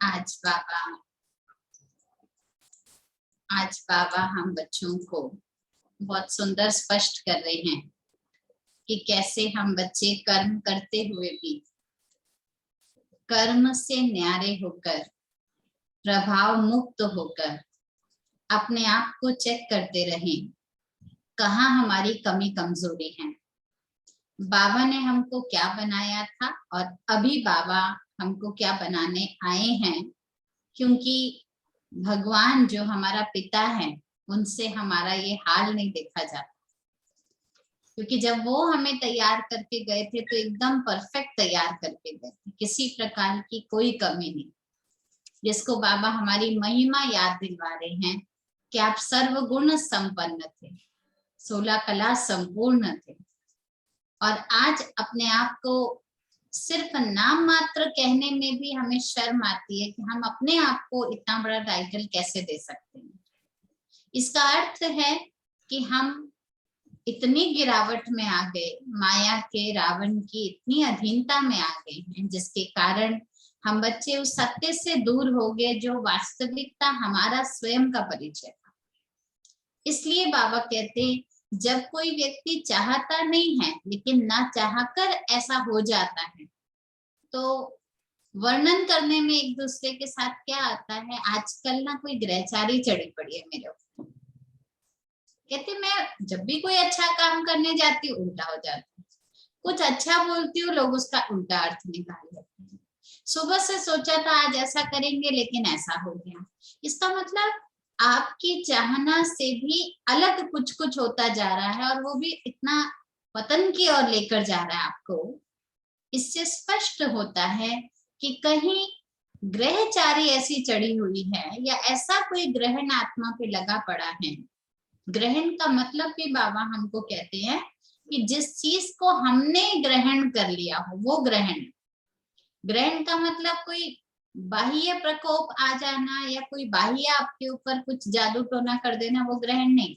आज बाबा हम बच्चों को बहुत सुंदर स्पष्ट कर रहे हैं कि कैसे हम बच्चे कर्म करते हुए भी कर्म से न्यारे होकर, प्रभाव मुक्त होकर अपने आप को चेक करते रहें, कहाँ हमारी कमी कमजोरी है। बाबा ने हमको क्या बनाया था और अभी बाबा हमको क्या बनाने आए हैं, क्योंकि भगवान जो हमारा पिता है उनसे हमारा ये हाल नहीं देखा जाता, क्योंकि जब वो हमें तैयार करके गए थे तो एकदम परफेक्ट तैयार करके गए थे, किसी प्रकार की कोई कमी नहीं। जिसको बाबा हमारी महिमा याद दिलवा रहे हैं कि आप सर्वगुण संपन्न थे, 16 कला संपूर्ण थे, और आज अपने आप को सिर्फ नाम मात्र कहने में भी हमें शर्म आती है कि हम अपने आप को इतना बड़ा टाइटल कैसे दे सकते हैं। इसका अर्थ है कि हम इतनी गिरावट में आ गए, माया के रावण की इतनी अधीनता में आ गए हैं, जिसके कारण हम बच्चे उस सत्य से दूर हो गए जो वास्तविकता हमारा स्वयं का परिचय था। इसलिए बाबा कहते हैं जब कोई व्यक्ति चाहता नहीं है लेकिन ना चाहकर ऐसा हो जाता है, तो वर्णन करने में एक दूसरे के साथ क्या आता है, आजकल ना कोई ग्रहचारी चढ़ी पड़ी है मेरे ऊपर। कहते मैं जब भी कोई अच्छा काम करने जाती हूँ उल्टा हो जाता है, कुछ अच्छा बोलती हूँ लोग उसका उल्टा अर्थ निकाल लेते हैं। सुबह से सोचा था आज ऐसा करेंगे लेकिन ऐसा हो गया। इसका मतलब आपकी चाहना से भी अलग कुछ कुछ होता जा रहा है, और वो भी इतना पतन की ओर लेकर जा रहा है आपको। इससे स्पष्ट होता है कि कहीं ग्रहचारी ऐसी चढ़ी हुई है या ऐसा कोई ग्रहण आत्मा पे लगा पड़ा है। ग्रहण का मतलब भी बाबा हमको कहते हैं कि जिस चीज को हमने ग्रहण कर लिया हो वो ग्रहण। ग्रहण का मतलब कोई बाह्य प्रकोप आ जाना या कोई बाह्य आपके ऊपर कुछ जादू टोना कर देना, वो ग्रहण नहीं।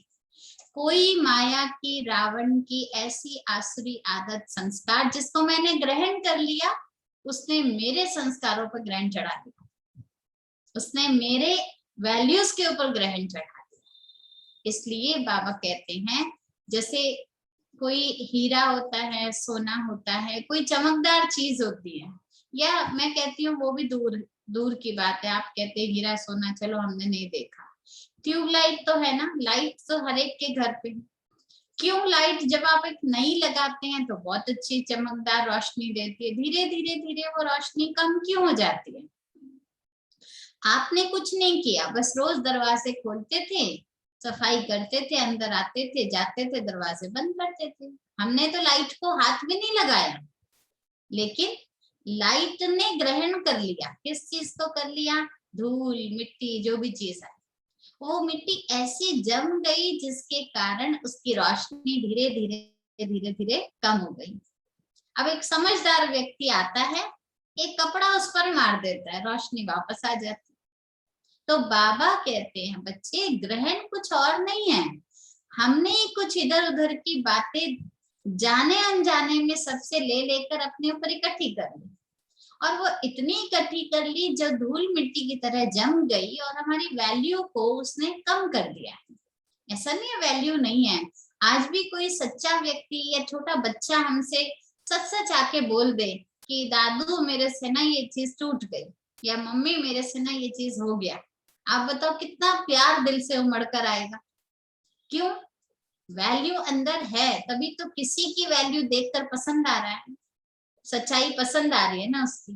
कोई माया की, रावण की ऐसी आसुरी आदत, संस्कार जिसको मैंने ग्रहण कर लिया, उसने मेरे संस्कारों पर ग्रहण चढ़ा दिया, उसने मेरे वैल्यूज के ऊपर ग्रहण चढ़ा दिया। इसलिए बाबा कहते हैं जैसे कोई हीरा होता है, सोना होता है, कोई चमकदार चीज होती है, या मैं कहती हूँ वो भी दूर दूर की बात है। आप कहते हैं हीरा सोना, चलो हमने नहीं देखा। ट्यूबलाइट तो है ना, लाइट तो हर एक के घर पे। क्यों लाइट जब आप एक नई लगाते हैं तो बहुत अच्छी चमकदार रोशनी देती है, धीरे धीरे धीरे वो रोशनी कम क्यों हो जाती है? आपने कुछ नहीं किया, बस रोज दरवाजे खोलते थे, सफाई करते थे, अंदर आते थे, जाते थे, दरवाजे बंद करते थे। हमने तो लाइट को हाथ भी नहीं लगाया, लेकिन लाइट ने ग्रहण कर लिया। किस चीज को कर लिया? धूल मिट्टी जो भी चीज है, वो मिट्टी ऐसी जम गई जिसके कारण उसकी रोशनी धीरे धीरे धीरे धीरे कम हो गई। अब एक समझदार व्यक्ति आता है, एक कपड़ा उस पर मार देता है, रोशनी वापस आ जाती। तो बाबा कहते हैं बच्चे ग्रहण कुछ और नहीं है, हमने कुछ इधर उधर की बातें जाने अनजाने में सबसे ले लेकर अपने ऊपर इकट्ठी कर ली, और वो इतनी इकट्ठी कर ली जो धूल मिट्टी की तरह जम गई, और हमारी वैल्यू को उसने कम कर दिया है। ऐसा नहीं है वैल्यू नहीं है। आज भी कोई सच्चा व्यक्ति या छोटा बच्चा हमसे सच सच आके बोल दे कि दादू मेरे से ना ये चीज टूट गई, या मम्मी मेरे से ना ये चीज हो गया, आप बताओ कितना प्यार दिल से उमड़ कर आएगा। क्यों? वैल्यू अंदर है, तभी तो किसी की वैल्यू देखकर पसंद आ रहा है, सच्चाई पसंद आ रही है ना उसकी।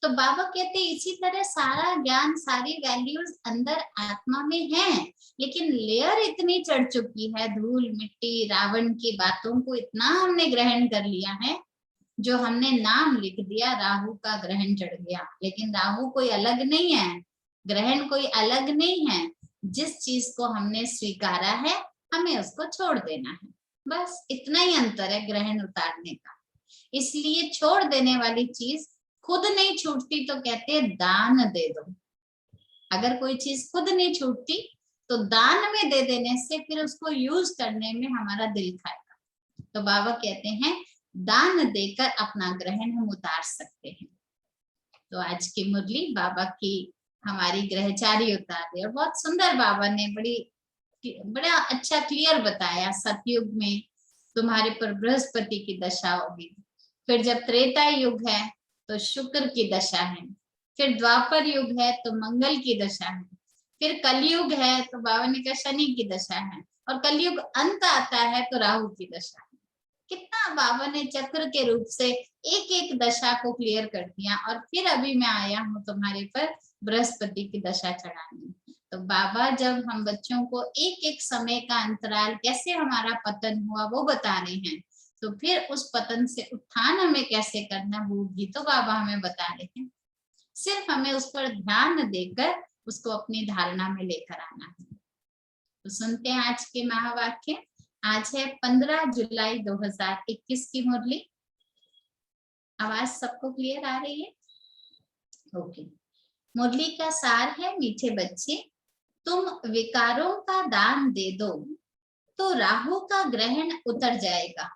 तो बाबा कहते हैं इसी तरह सारा ज्ञान, सारी वैल्यूज अंदर आत्मा में है, लेकिन लेयर इतनी चढ़ चुकी है, धूल मिट्टी रावण की बातों को इतना हमने ग्रहण कर लिया है, जो हमने नाम लिख दिया, राहु का ग्रहण चढ़ गया। लेकिन राहु कोई अलग नहीं है, ग्रहण कोई अलग नहीं है। जिस चीज को हमने स्वीकारा है हमें उसको छोड़ देना है, बस इतना ही अंतर है ग्रहण उतारने का। इसलिए छोड़ देने वाली चीज खुद नहीं छूटती तो कहते हैं दान दे दो। अगर कोई चीज खुद नहीं छूटती तो दान में दे देने से फिर उसको यूज करने में हमारा दिल खाएगा। तो बाबा कहते हैं दान देकर अपना ग्रहण हम उतार सकते हैं। तो आज की मुरली बाबा की हमारी ग्रहचारी उतार दी और बहुत सुंदर बाबा ने बड़ा अच्छा क्लियर बताया। सतयुग में तुम्हारे पर बृहस्पति की दशा होगी, फिर जब त्रेता युग है तो शुक्र की दशा है, फिर द्वापर युग है तो मंगल की दशा है, फिर कलयुग है तो बाबा ने कहा शनि की दशा है, और कलयुग अंत आता है तो राहु की दशा है। कितना बाबा ने चक्र के रूप से एक एक दशा को क्लियर कर दिया। और फिर अभी मैं आया हूँ तुम्हारे पर बृहस्पति की दशा चढ़ाने। तो बाबा जब हम बच्चों को एक एक समय का अंतराल कैसे हमारा पतन हुआ वो बता रहे हैं, तो फिर उस पतन से उत्थान हमें कैसे करना वो भी तो बाबा हमें बता रहे हैं। सिर्फ हमें उस पर ध्यान देकर उसको अपनी धारणा में लेकर आना है। तो सुनते हैं आज के महावाक्य। आज है 15 जुलाई 2021 की मुरली। आवाज सबको क्लियर आ रही है? ओके। मुरली का सार है, मीठे बच्चे तुम विकारों का दान दे दो तो राहु का ग्रहण उतर जाएगा।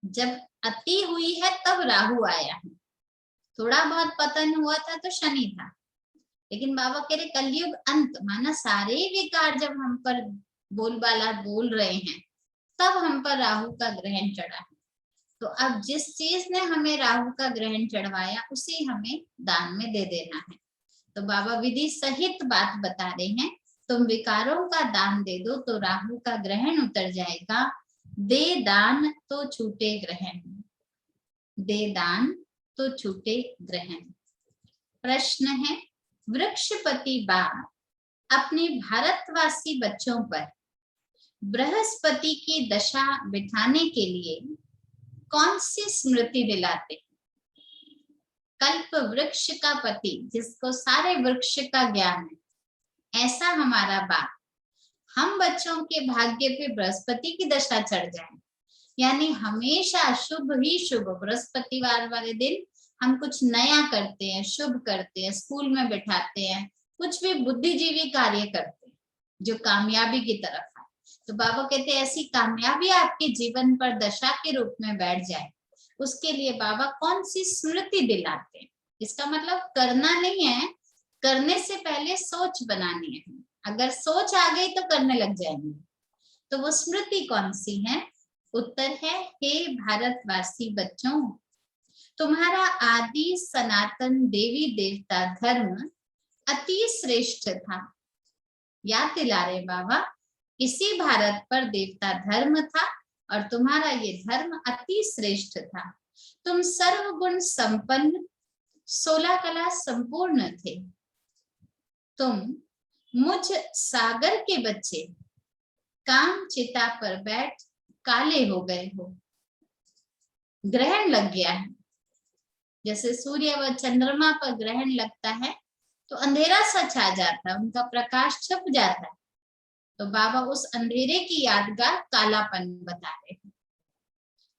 जब अति हुई है तब राहु आया है, थोड़ा बहुत पतन हुआ था तो शनि था, लेकिन बाबा कह रहे कलयुग अंत माना सारे विकार जब हम पर बोलबाला बोल रहे हैं तब हम पर राहु का ग्रहण चढ़ा है। तो अब जिस चीज ने हमें राहु का ग्रहण चढ़वाया उसे हमें दान में दे देना है। तो बाबा विधि सहित बात बता रहे हैं, तुम विकारों का दान दे दो तो राहु का ग्रहण उतर जाएगा। दे दान तो छूटे ग्रहण, दे दान तो छूटे ग्रहण। प्रश्न है, वृक्षपति बाप अपने भारतवासी बच्चों पर बृहस्पति की दशा बिठाने के लिए कौन सी स्मृति दिलाते हैं? कल्प वृक्ष का पति जिसको सारे वृक्ष का ज्ञान है, ऐसा हमारा बाप हम बच्चों के भाग्य पे बृहस्पति की दशा चढ़ जाए, यानी हमेशा शुभ ही शुभ। बृहस्पतिवार वाले दिन हम कुछ नया करते हैं, शुभ करते हैं, स्कूल में बिठाते हैं, कुछ भी बुद्धिजीवी कार्य करते हैं जो कामयाबी की तरफ है। तो बाबा कहते हैं ऐसी कामयाबी आपके जीवन पर दशा के रूप में बैठ जाए, उसके लिए बाबा कौन सी स्मृति दिलाते हैं। इसका मतलब करना नहीं है, करने से पहले सोच बनानी है। अगर सोच आ गई तो करने लग जाएंगे। तो वो स्मृति कौन सी है? उत्तर है, हे भारतवासी बच्चों, तुम्हारा आदि सनातन देवी देवता धर्म अति श्रेष्ठ था। याद दिला रहे बाबा, इसी भारत पर देवता धर्म था और तुम्हारा ये धर्म अति श्रेष्ठ था। तुम सर्वगुण संपन्न, 16 कला संपूर्ण थे। तुम मुझ सागर के बच्चे काम चिता पर बैठ काले हो गए हो। ग्रहण लग गया है, जैसे सूर्य व चंद्रमा पर ग्रहण लगता है तो अंधेरा सा छा जाता है, उनका प्रकाश छुप जाता है। तो बाबा उस अंधेरे की यादगार कालापन बता रहे हैं।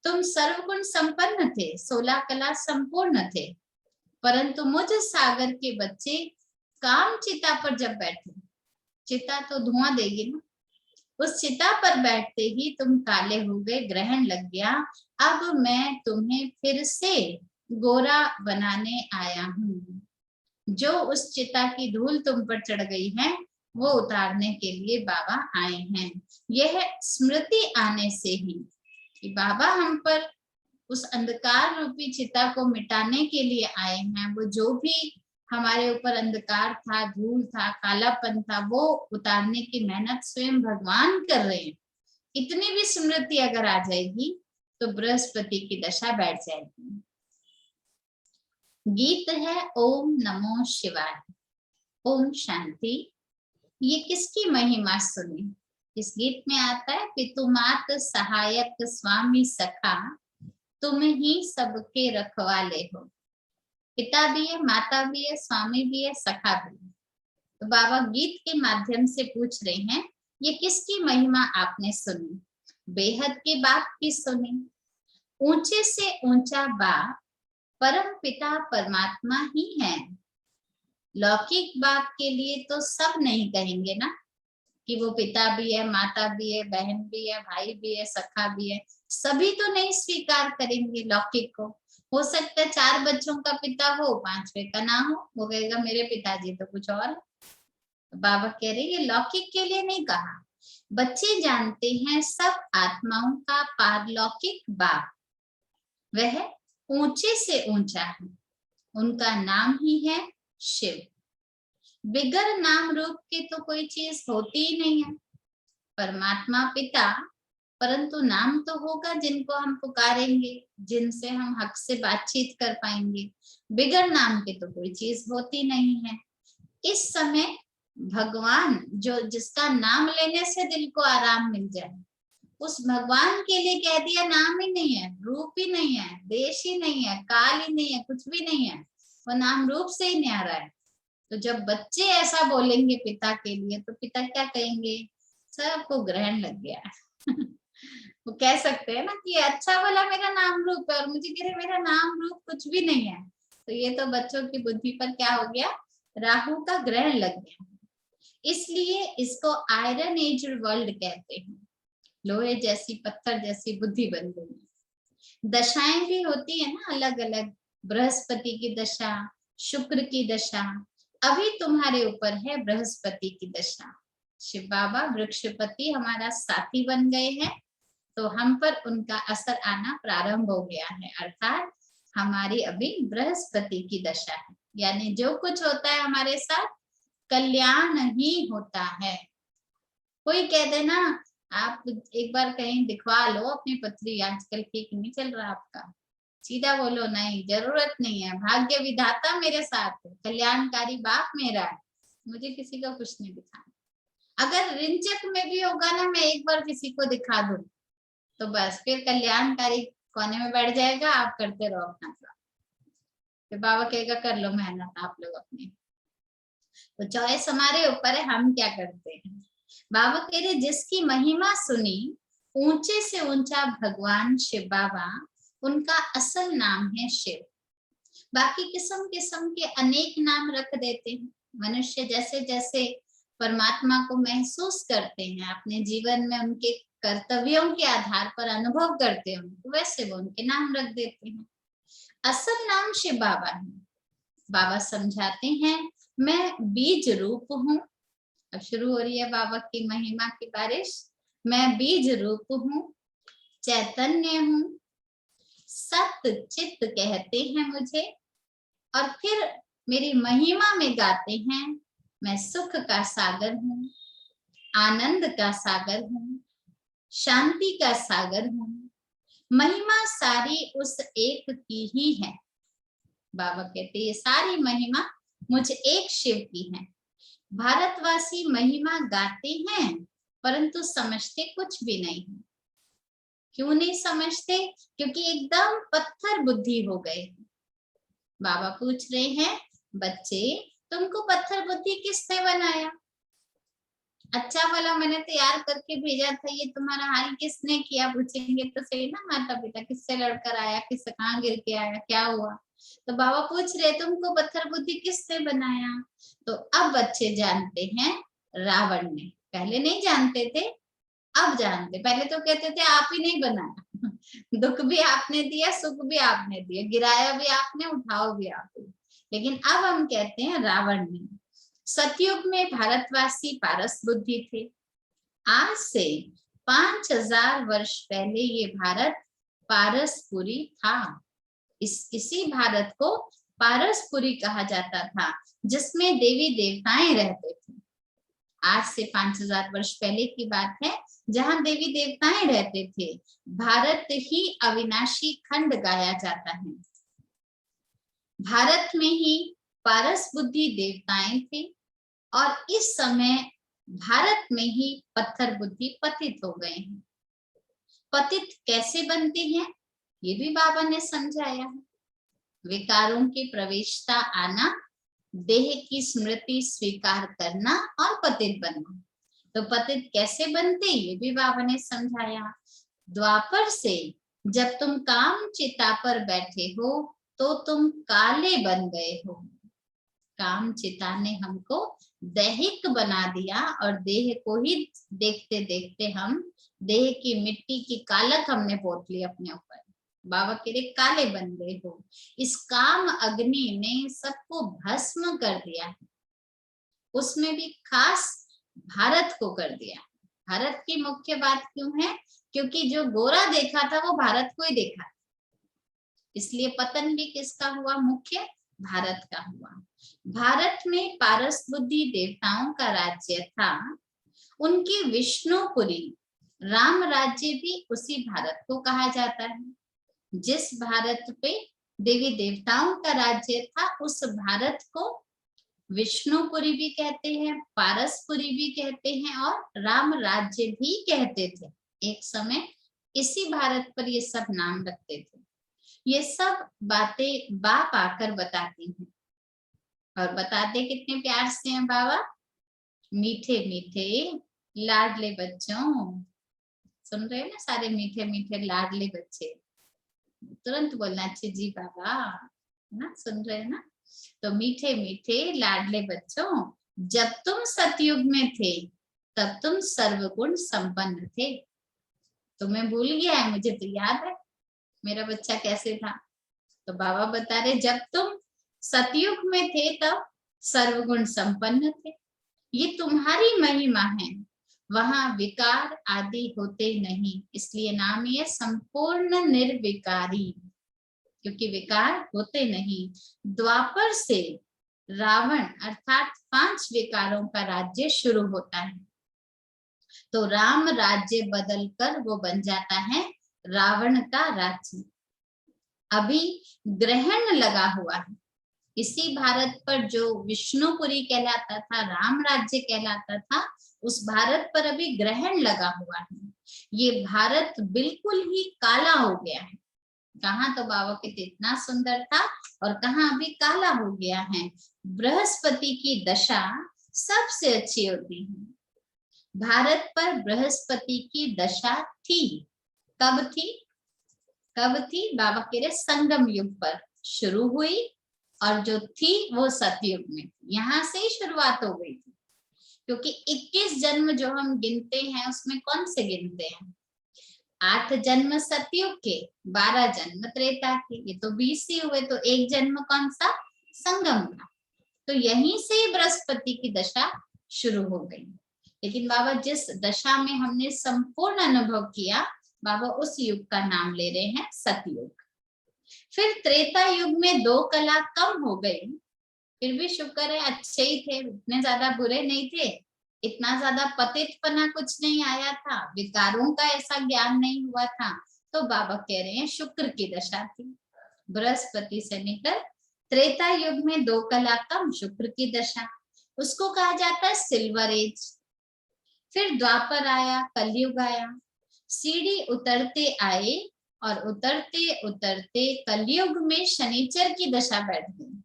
तुम सर्वगुण संपन्न थे, 16 कला संपूर्ण थे, परंतु मुझ सागर के बच्चे काम चिता पर जब बैठे, चिता तो धुआं देगी ना, उस चिता पर बैठते ही तुम काले हो गए, ग्रहण लग गया। अब मैं तुम्हें फिर से गोरा बनाने आया हूँ। जो उस चिता की धूल तुम पर चढ़ गई है वो उतारने के लिए बाबा आए हैं। यह स्मृति आने से ही कि बाबा हम पर उस अंधकार रूपी चिता को मिटाने के लिए आए हैं। वो जो भी हमारे ऊपर अंधकार था, धूल था, कालापन था, वो उतारने की मेहनत स्वयं भगवान कर रहे हैं। इतनी भी स्मृति अगर आ जाएगी तो बृहस्पति की दशा बैठ जाएगी। गीत है ओम नमो शिवाय, ओम शांति। ये किसकी महिमा सुनी? इस गीत में आता है, पितुमात सहायक स्वामी सखा, तुम ही सबके रखवाले हो। पिता भी है, माता भी है, स्वामी भी है, सखा भी है। तो बाबा गीत के माध्यम से पूछ रहे हैं, ये किसकी महिमा आपने सुनी? बेहद के बाप की सुनी। ऊंचे से ऊंचा बाप परम पिता परमात्मा ही है। लौकिक बाप के लिए तो सब नहीं कहेंगे ना कि वो पिता भी है, माता भी है, बहन भी है, भाई भी है, सखा भी है, सभी तो नहीं स्वीकार करेंगे लौकिक को। हो सकता है 4 बच्चों का पिता हो, 5वें का ना हो, वो कहेगा मेरे पिताजी तो कुछ और। तो बाबा कह रहे ये लौकिक के लिए नहीं कहा, बच्चे जानते हैं सब आत्माओं का पारलौकिक बाप वह ऊंचे से ऊंचा है, उनका नाम ही है शिव। बिगर नाम रूप के तो कोई चीज होती ही नहीं है, परमात्मा पिता, परंतु नाम तो होगा जिनको हम पुकारेंगे, जिनसे हम हक से बातचीत कर पाएंगे। बिगर नाम के तो कोई चीज होती नहीं है। इस समय भगवान जो जिसका नाम लेने से दिल को आराम मिल जाए, उस भगवान के लिए कह दिया नाम ही नहीं है, रूप ही नहीं है, देश ही नहीं है, काल ही नहीं है, कुछ भी नहीं है, वो नाम रूप से ही न्यारा है। तो जब बच्चे ऐसा बोलेंगे पिता के लिए, तो पिता क्या कहेंगे, सबको ग्रहण लग गया है। वो कह सकते हैं ना कि अच्छा वाला मेरा नाम रूप है और मुझे कह रहे मेरा नाम रूप कुछ भी नहीं है। तो ये तो बच्चों की बुद्धि पर क्या हो गया, राहु का ग्रहण लग गया। इसलिए इसको आयरन एज्ड वर्ल्ड कहते हैं, लोहे जैसी पत्थर जैसी बुद्धि बन गई। दशाएं भी होती है ना अलग अलग, बृहस्पति की दशा, शुक्र की दशा, अभी तुम्हारे ऊपर है बृहस्पति की दशा। शिव बाबा वृक्षपति हमारा साथी बन गए हैं, तो हम पर उनका असर आना प्रारंभ हो गया है, अर्थात हमारी अभी बृहस्पति की दशा है, यानी जो कुछ होता है हमारे साथ कल्याण ही होता है। कोई कह देना आप एक बार कहीं दिखवा लो अपनी पथरी, आजकल ठीक नहीं चल रहा आपका, सीधा बोलो नहीं जरूरत नहीं है, भाग्य विधाता मेरे साथ है, कल्याणकारी बाप मेरा है, मुझे किसी का कुछ नहीं दिखाना। अगर रिंचक में भी होगा ना, मैं एक बार किसी को दिखा दूं तो बस फिर कल्याणकारी कोने में बैठ जाएगा, आप करते रहो अपना काम। फिर बाबा कहेगा कर लो मेहनत आप लोग अपनी। तो चॉइस हमारे ऊपर है, हम क्या करते हैं। बाबा कह रहे जिसकी महिमा सुनी ऊंचे से ऊंचा भगवान शिव बाबा, उनका असल नाम है शिव। बाकी किस्म किस्म के अनेक नाम रख देते हैं। मनुष्य जैसे जैसे परमात्मा को महसूस करते हैं, अपने जीवन में उनके कर्तव्यों के आधार पर अनुभव करते हैं, वैसे वो उनके नाम रख देते हैं। असल नाम शिव बाबा है। बाबा समझाते हैं मैं बीज रूप हूँ। अब शुरू हो रही है बाबा की महिमा की बारिश। मैं बीज रूप हूँ, चैतन्य हूँ, सत्य चित्त कहते हैं मुझे, और फिर मेरी महिमा में गाते हैं मैं सुख का सागर हूँ, आनंद का सागर हूँ, शांति का सागर हूँ, महिमा सारी उस एक की ही है। बाबा कहते ये सारी महिमा मुझ एक शिव की है। भारतवासी महिमा गाते हैं परंतु समझते कुछ भी नहीं। क्यों नहीं समझते? क्योंकि एकदम पत्थर बुद्धि हो गए। बाबा पूछ रहे हैं बच्चे तुमको पत्थर बुद्धि किसने बनाया? अच्छा वाला मैंने तैयार करके भेजा था, ये तुम्हारा हाल किसने किया? पूछेंगे तो सही ना माता पिता, किससे लड़कर आया, किससे कहाँ गिर के आया, क्या हुआ? तो बाबा पूछ रहे तुमको पत्थर बुद्धि किसने बनाया? तो अब बच्चे जानते हैं रावण ने। पहले नहीं जानते थे, अब जानते। पहले तो कहते थे आप ही नहीं बनाया, दुख भी आपने दिया, सुख भी आपने दिया, गिराया भी आपने, उठाओ भी आपने। लेकिन अब हम कहते हैं रावण ने। सतयुग में भारतवासी पारस बुद्धि थे। आज से 5000 वर्ष पहले ये भारत पारसपुरी था। इसी भारत को पारसपुरी कहा जाता था, जिसमें देवी देवताएं रहते थे। आज से 5000 वर्ष पहले की बात है, जहां देवी देवताएं रहते थे। भारत ही अविनाशी खंड गाया जाता है। भारत में ही पारस बुद्धि देवताएं थे, और इस समय भारत में ही पत्थर बुद्धि पतित हो गए हैं। पतित कैसे बनते हैं ये भी बाबा ने समझाया है। विकारों की प्रवेशता आना, देह की स्मृति स्वीकार करना और पतित बनना। तो पतित कैसे बनते ये भी बाबा ने समझाया। द्वापर से जब तुम काम चिता पर बैठे हो तो तुम काले बन गए हो। काम चिता ने हमको दैहिक बना दिया, और देह को ही देखते देखते हम देह की मिट्टी की कालक हमने पोत ली अपने ऊपर। बाबा कह रहे काले बन गए हो। इस काम अग्नि ने सबको भस्म कर दिया, उसमें भी खास भारत को कर दिया। भारत की मुख्य बात क्यों है? क्योंकि जो गोरा देखा था वो भारत को ही देखा, इसलिए पतन भी किसका हुआ? मुख्य भारत का हुआ। भारत में पारस बुद्धि देवताओं का राज्य था, उनकी विष्णुपुरी राम राज्य भी उसी भारत को कहा जाता है। जिस भारत पे देवी देवताओं का राज्य था उस भारत को विष्णुपुरी भी कहते हैं, पारसपुरी भी कहते हैं और राम राज्य भी कहते थे। एक समय इसी भारत पर ये सब नाम रखते थे। ये सब बातें बाप आकर बताती हैं, और बताते कितने प्यार से हैं बाबा। मीठे मीठे लाडले बच्चों, सुन रहे हैं ना सारे मीठे मीठे लाडले बच्चे, तुरंत बोलना चाहिए जी बाबा, ना सुन रहे हैं ना। तो मीठे मीठे लाडले बच्चों, जब तुम सतयुग में थे तब तुम सर्वगुण संपन्न थे। तुम्हें भूल गया है? मुझे तो याद है मेरा बच्चा कैसे था। तो बाबा बता रहे जब तुम सतयुग में थे तब सर्वगुण संपन्न थे। ये तुम्हारी महिमा है, वहां विकार आदि होते नहीं, इसलिए नाम ये संपूर्ण निर्विकारी, क्योंकि विकार होते नहीं। द्वापर से रावण अर्थात 5 विकारों का राज्य शुरू होता है, तो राम राज्य बदलकर वो बन जाता है रावण का राज्य। अभी ग्रहण लगा हुआ है इसी भारत पर, जो विष्णुपुरी कहलाता था, राम राज्य कहलाता था, उस भारत पर अभी ग्रहण लगा हुआ है। ये भारत बिल्कुल ही काला हो गया है। कहाँ तो बाबा के इतना सुंदर था और कहाँ अभी काला हो गया है। बृहस्पति की दशा सबसे अच्छी होती है। भारत पर बृहस्पति की दशा थी। कब थी? कब थी? बाबा कह रहे संगम युग पर शुरू हुई, और जो थी वो सतयुग में, यहाँ से ही शुरुआत हो गई थी। क्योंकि 21 जन्म जो हम गिनते हैं उसमें कौन से गिनते हैं? 8 जन्म सतयुग के, 12 जन्म त्रेता के, ये तो 20 ही हुए। तो एक जन्म कौन सा? संगम का। तो यहीं से बृहस्पति की दशा शुरू हो गई। लेकिन बाबा जिस दशा में हमने संपूर्ण अनुभव किया, बाबा उस युग का नाम ले रहे हैं सतयुग। फिर त्रेता युग में 2 कला कम हो गई, फिर भी शुक्र है अच्छे ही थे, इतने ज्यादा बुरे नहीं थे, इतना ज्यादा पतितपना कुछ नहीं आया था, विकारों का ऐसा ज्ञान नहीं हुआ था। तो बाबा कह रहे हैं शुक्र की दशा थी। बृहस्पति से लेकर त्रेता युग में 2 कला कम, शुक्र की दशा, उसको कहा जाता है सिल्वर एज। फिर द्वापर आया, कलयुग आया, सीढ़ी उतरते आए और उतरते उतरते कलयुग में शनिचर की दशा बैठ गई।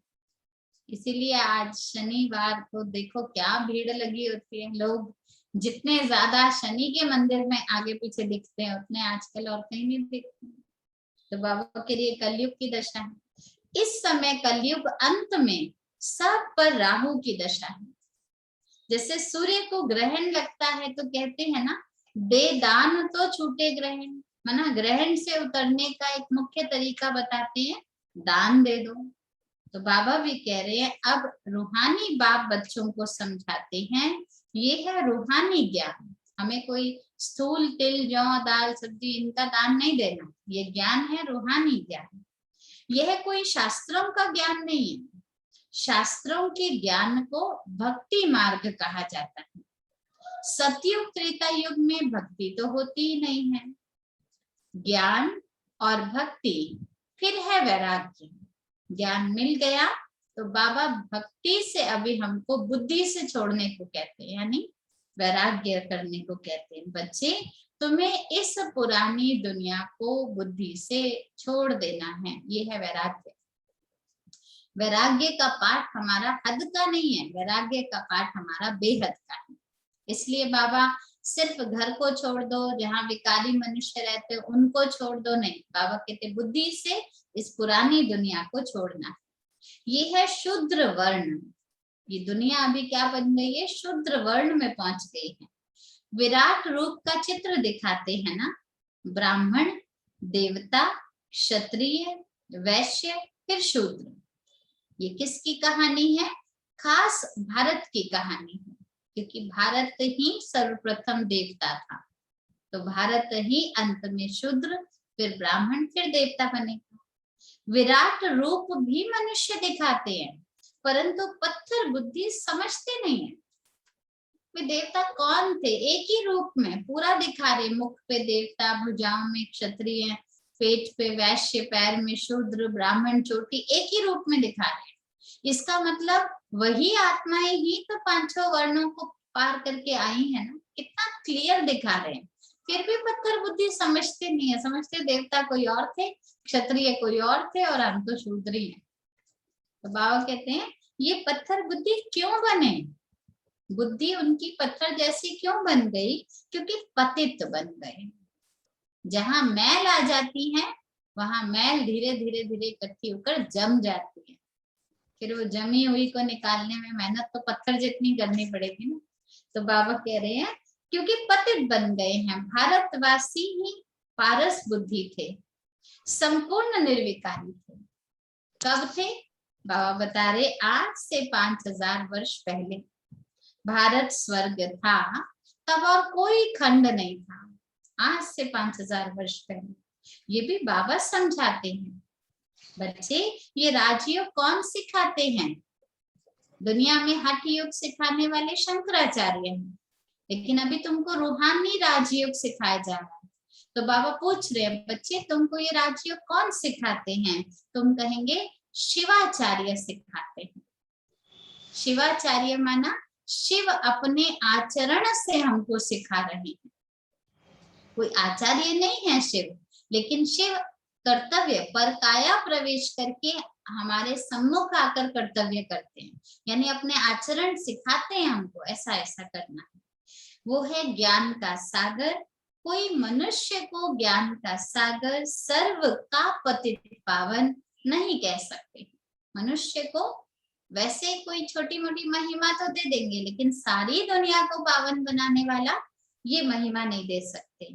इसीलिए आज शनिवार को देखो क्या भीड़ लगी होती है। लोग जितने ज्यादा शनि के मंदिर में आगे पीछे दिखते हैं उतने आजकल और कहीं नहीं दिखते। तो बाबा के लिए कलयुग की दशा है। इस समय कलयुग अंत में सब पर राहु की दशा है। जैसे सूर्य को ग्रहण लगता है तो कहते हैं ना, दे दान तो छूटे ग्रहण, माना ग्रहण से उतरने का एक मुख्य तरीका बताते हैं, दान दे दो। तो बाबा भी कह रहे हैं अब रूहानी बाप बच्चों को समझाते हैं, ये है रूहानी ज्ञान। हमें कोई स्थूल तिल जौ दाल सब्जी इनका दान नहीं देना, ये ज्ञान है रूहानी ज्ञान। यह कोई शास्त्रों का ज्ञान नहीं है। शास्त्रों के ज्ञान को भक्ति मार्ग कहा जाता है। सतयुग त्रेता युग में भक्ति तो होती ही नहीं है। ज्ञान और भक्ति, फिर है वैराग्य। ज्ञान मिल गया तो बाबा भक्ति से अभी हमको बुद्धि से छोड़ने को कहते हैं, यानी वैराग्य करने को कहते हैं। बच्चे तुम्हें इस पुरानी दुनिया को बुद्धि से छोड़ देना है, ये है वैराग्य। वैराग्य का पाठ हमारा हद का नहीं है, वैराग्य का पाठ हमारा बेहद का है। इसलिए बाबा सिर्फ घर को छोड़ दो, जहाँ विकारी मनुष्य रहते उनको छोड़ दो, नहीं। बाबा कहते बुद्धि से इस पुरानी दुनिया को छोड़ना है। ये है शूद्र वर्ण। ये दुनिया अभी क्या बन गई है? शूद्र वर्ण में पहुंच गई है। विराट रूप का चित्र दिखाते हैं ना, ब्राह्मण, देवता, क्षत्रिय, वैश्य, फिर शूद्र। ये किसकी कहानी है? खास भारत की कहानी है, क्योंकि भारत ही सर्वप्रथम देवता था, तो भारत ही अंत में शूद्र, फिर ब्राह्मण, फिर देवता बनेगा। विराट रूप भी मनुष्य दिखाते हैं, परंतु पत्थर बुद्धि समझते नहीं है वे देवता कौन थे। एक ही रूप में पूरा दिखा रहे, मुख पे देवता, भुजाओं में क्षत्रिय, पेट पे वैश्य, पैर में शूद्र, ब्राह्मण, चोटी, एक ही रूप में दिखा रहे। इसका मतलब वही आत्माएं ही तो पांचों वर्णों को पार करके आई है ना, कितना क्लियर दिखा रहे हैं। फिर भी पत्थर बुद्धि समझते नहीं है, समझते देवता कोई और थे, क्षत्रिय कोई और थे और हम तो शूद्र ही हैं। तो बाबा कहते हैं ये पत्थर बुद्धि क्यों बने? बुद्धि उनकी पत्थर जैसी क्यों बन गई? क्योंकि पतित बन गए। जहां मैल आ जाती है वहां मैल धीरे धीरे धीरे इकट्ठी होकर जम जाती है, फिर वो जमी हुई को निकालने में मेहनत तो पत्थर जितनी करनी पड़ेगी ना। तो बाबा कह रहे हैं क्योंकि पतित बन गए हैं। भारतवासी ही पारस बुद्धि थे, संपूर्ण निर्विकारी थे। कब थे? बाबा बता रहे आज से 5000 वर्ष पहले भारत स्वर्ग था, तब और कोई खंड नहीं था। आज से 5000 वर्ष पहले। ये भी बाबा समझाते हैं, बच्चे ये राजयोग कौन सिखाते हैं? दुनिया में हठ योग सिखाने वाले शंकराचार्य हैं, लेकिन अभी तुमको रूहानी राजयोग सिखाया जा रहा है। तो बाबा पूछ रहे हैं बच्चे तुमको ये राजयोग कौन सिखाते हैं? तुम कहेंगे शिवाचार्य सिखाते हैं। शिवाचार्य माना शिव अपने आचरण से हमको सिखा रहे हैं। कोई आचार्य नहीं है शिव, लेकिन शिव कर्तव्य पर काया प्रवेश करके हमारे सम्मुख आकर कर्तव्य करते हैं, यानी अपने आचरण सिखाते हैं हमको ऐसा ऐसा करना है। वो है ज्ञान का सागर। कोई मनुष्य को ज्ञान का सागर, सर्व का पतित पावन नहीं कह सकते। मनुष्य को वैसे कोई छोटी मोटी महिमा तो दे देंगे, लेकिन सारी दुनिया को पावन बनाने वाला ये महिमा नहीं दे सकते।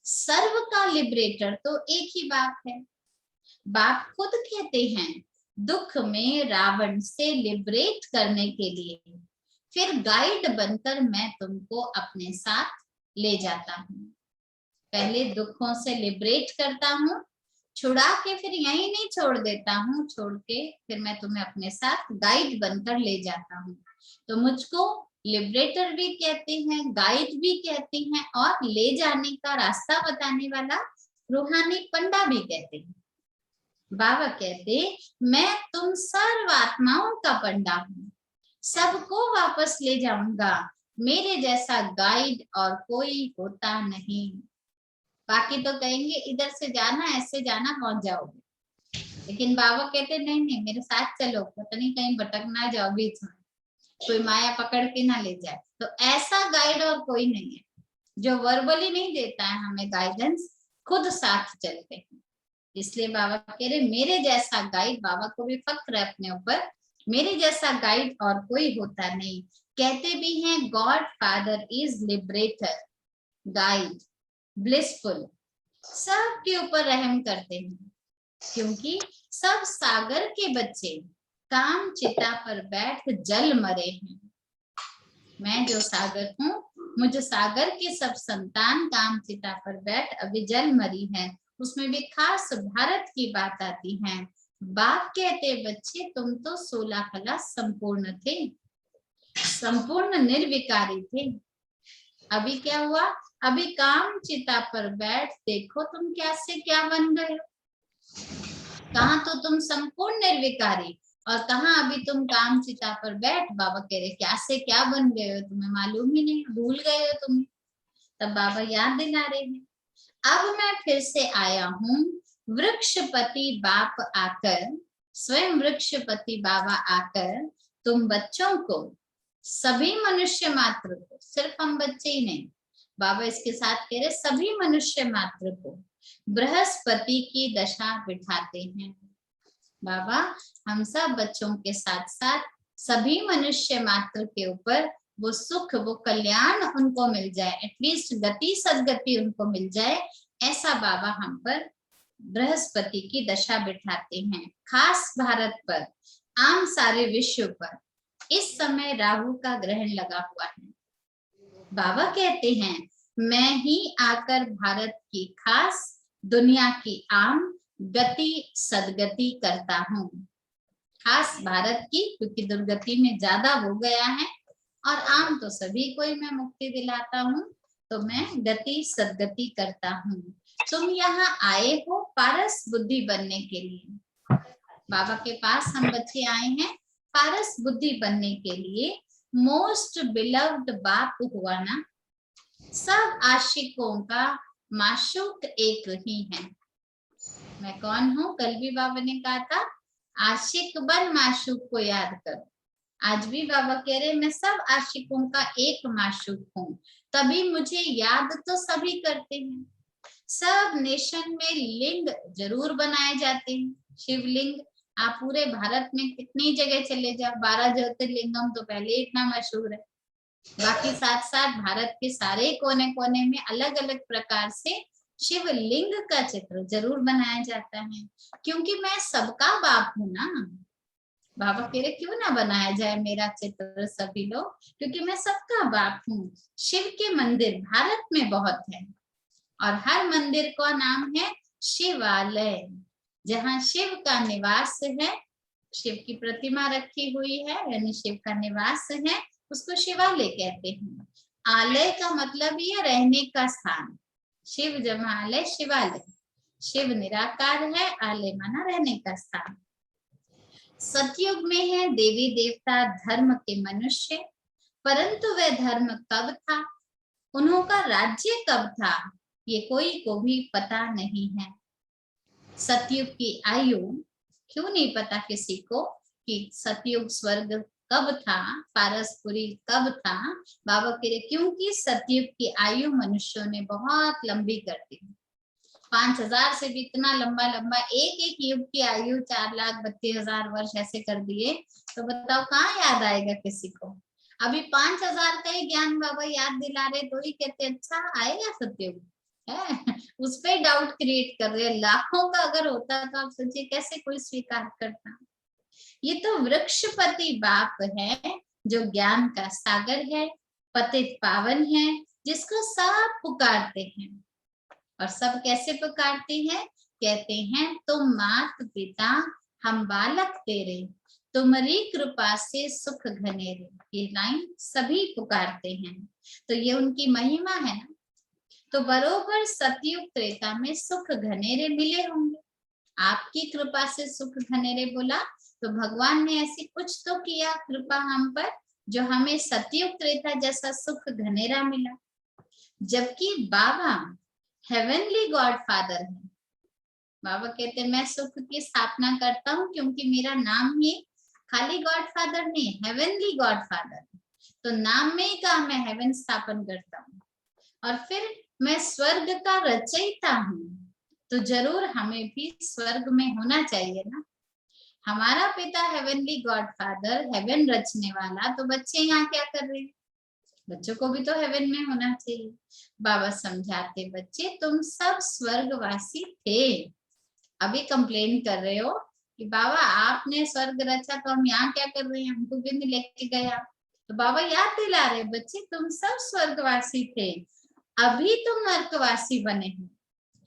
सर्व का लिबरेटर तो एक ही बाप है। बाप खुद कहते हैं दुख में रावण से लिबरेट करने के लिए फिर गाइड बनकर मैं तुमको अपने साथ ले जाता हूँ। पहले दुखों से लिबरेट करता हूँ, छुड़ा के फिर यहीं नहीं छोड़ देता हूँ, छोड़ के फिर मैं तुम्हें अपने साथ गाइड बनकर ले जाता हूँ। तो मुझको लिबरेटर भी कहते हैं, गाइड भी कहते हैं, और ले जाने का रास्ता बताने वाला रूहानी पंडा भी कहते हैं। बाबा कहते मैं तुम सर्व आत्माओं का पंडा हूँ, सबको वापस ले जाऊंगा। मेरे जैसा गाइड और कोई होता नहीं। बाकी तो कहेंगे इधर से जाना, ऐसे जाना, पहुंच जाओगे, लेकिन बाबा कहते नहीं नहीं मेरे साथ चलो, पता नहीं कहीं भटक ना जाओ, बीच में कोई माया पकड़ के ना ले जाए। तो ऐसा गाइड और कोई नहीं है जो वर्बली नहीं देता है हमें गाइडेंस, खुद साथ चलते हैं। इसलिए बाबा कह रहे मेरे जैसा गाइड, बाबा को भी फक्र है अपने ऊपर, मेरे जैसा गाइड और कोई होता नहीं। कहते भी हैं God father is liberator, guide, blissful, सबके ऊपर रहम करते हैं, क्योंकि सब सागर के बच्चे काम चिता पर बैठ जल मरे हैं। मैं जो सागर हूँ, मुझे सागर के सब संतान काम चिता पर बैठ अभी जल मरी है। उसमें भी खास भारत की बात आती है। बाप कहते बच्चे तुम तो 16 कला संपूर्ण थे, संपूर्ण निर्विकारी थे। अभी क्या हुआ? अभी काम चिता पर बैठ देखो तुम क्या से क्या बन गए। कहाँ तो तुम संपूर्ण निर्विकारी, और कहाँ अभी तुम काम चिता पर बैठ। बाबा कह रहे क्या से क्या बन गए हो, तुम्हें मालूम ही नहीं, भूल गए हो तुम। तब बाबा याद दिला रहे हैं अब मैं फिर से आया हूँ, वृक्षपति बाप आकर, स्वयं वृक्षपति बाबा आकर तुम बच्चों को, सभी मनुष्य मात्र को, सिर्फ हम बच्चे ही नहीं, बाबा इसके साथ कह रहे सभी मनुष्य मात्र को बृहस्पति की दशा बिठाते हैं। बाबा हम सब बच्चों के साथ साथ सभी मनुष्य मात्र के ऊपर वो सुख, वो कल्याण उनको मिल जाए, एटलीस्ट गति सदगति उनको मिल जाए, ऐसा बाबा हम पर बृहस्पति की दशा बिठाते हैं, खास भारत पर, आम सारे विश्व पर इस समय राहु का ग्रहण लगा हुआ है। बाबा कहते हैं मैं ही आकर भारत की खास, दुनिया की आम गति सदगति करता हूँ। खास भारत की, क्योंकि दुर्गति में ज्यादा हो गया है, और आम तो सभी को ही मैं मुक्ति दिलाता हूँ, तो मैं गति सदगति करता हूँ। तुम यहाँ आए हो पारस बुद्धि बनने के लिए। बाबा के पास हम बच्चे आए हैं पारस बुद्धि बनने के लिए। मोस्ट बिलव्ड बाप हुआ ना, सब आशिकों का माशूक एक ही है। मैं कौन हूँ? कल भी बाबा ने कहा था आशिक बन माशूक को याद करो। आज भी बाबा कह रहे मैं सब आशिकों का एक माशूक हूँ, तभी मुझे याद तो सभी करते हैं। सब नेशन में लिंग जरूर बनाए जाते हैं, शिवलिंग। आप पूरे भारत में कितनी जगह चले जाओ, 12 ज्योतिर्लिंगम तो पहले इतना मशहूर है। बाकी साथ साथ भारत के सारे कोने कोने में अलग अलग प्रकार से शिवलिंग का चित्र जरूर बनाया जाता है, क्योंकि मैं सबका बाप हूं ना। बाबा कह रहे क्यों ना बनाया जाए मेरा चित्र सभी लोग, क्योंकि मैं सबका बाप हूँ। शिव के मंदिर भारत में बहुत है, और हर मंदिर का नाम है शिवालय। जहाँ शिव का निवास है, शिव की प्रतिमा रखी हुई है, यानी शिव का निवास है, उसको शिवालय कहते हैं। आलय का मतलब ये रहने का स्थान। शिव जमा आलय शिवालय। शिव निराकार है, आलय माना रहने का स्थान। सतयुग में है देवी देवता धर्म के मनुष्य, परंतु वह धर्म कब था, उन्होंने राज्य कब था, ये कोई को भी पता नहीं है। सतयुग की आयु क्यों नहीं पता किसी को कि सतयुग स्वर्ग कब था, पारसपुरी कब था। बाबा कह रहे क्योंकि सतयुग की आयु मनुष्यों ने बहुत लंबी कर दी। 5000 से भी इतना लंबा लंबा एक एक युग की आयु 4,32,000 वर्ष ऐसे कर दिए, तो बताओ कहाँ याद आएगा किसी को। अभी 5000 का ही ज्ञान बाबा याद दिला रहे तो ही कहते अच्छा आएगा सतयुग है। उस पर डाउट क्रिएट कर रहे। लाखों का अगर होता तो आप सोचिए कैसे कोई स्वीकार करता। ये तो वृक्षपति बाप है जो ज्ञान का सागर है, पतित पावन है, जिसको सब पुकारते हैं। और सब कैसे पुकारते हैं? कहते हैं तुम मात पिता हम बालक तेरे, तुम्हारी कृपा से सुख घनेरे। ये लाइन सभी पुकारते हैं, तो ये उनकी महिमा है ना। तो बरोबर सतयुग त्रेता में सुख घनेरे मिले होंगे। आपकी कृपा से सुख घनेरे बोला तो भगवान ने ऐसी कुछ तो किया कृपा हम पर, जो हमें सतयुग त्रेता जैसा सुख घनेरा मिला। जबकि बाबा हेवनली गॉड फादर है। बाबा कहते मैं सुख की स्थापना करता हूँ, क्योंकि मेरा नाम ही खाली गॉड फादर नहीं, हेवनली गॉड फादर। तो नाम में ही कहा मैं हेवन स्थापन करता हूँ। और फिर मैं स्वर्ग का रचयिता हूँ, तो जरूर हमें भी स्वर्ग में होना चाहिए ना। हमारा पिता हेवनली गॉड फादर, हेवन रचने वाला, तो बच्चे यहाँ क्या कर रहे हैं? बच्चों को भी तो हेवन में होना चाहिए। बाबा समझाते बच्चे तुम सब स्वर्गवासी थे, अभी कंप्लेन कर रहे हो कि बाबा आपने स्वर्ग रचा तो हम यहाँ क्या कर रहे हैं, हमको भी नहीं लेके गया। तो बाबा याद दिला रहे बच्चे तुम सब स्वर्गवासी थे, अभी तुम नर्कवासी बने हो।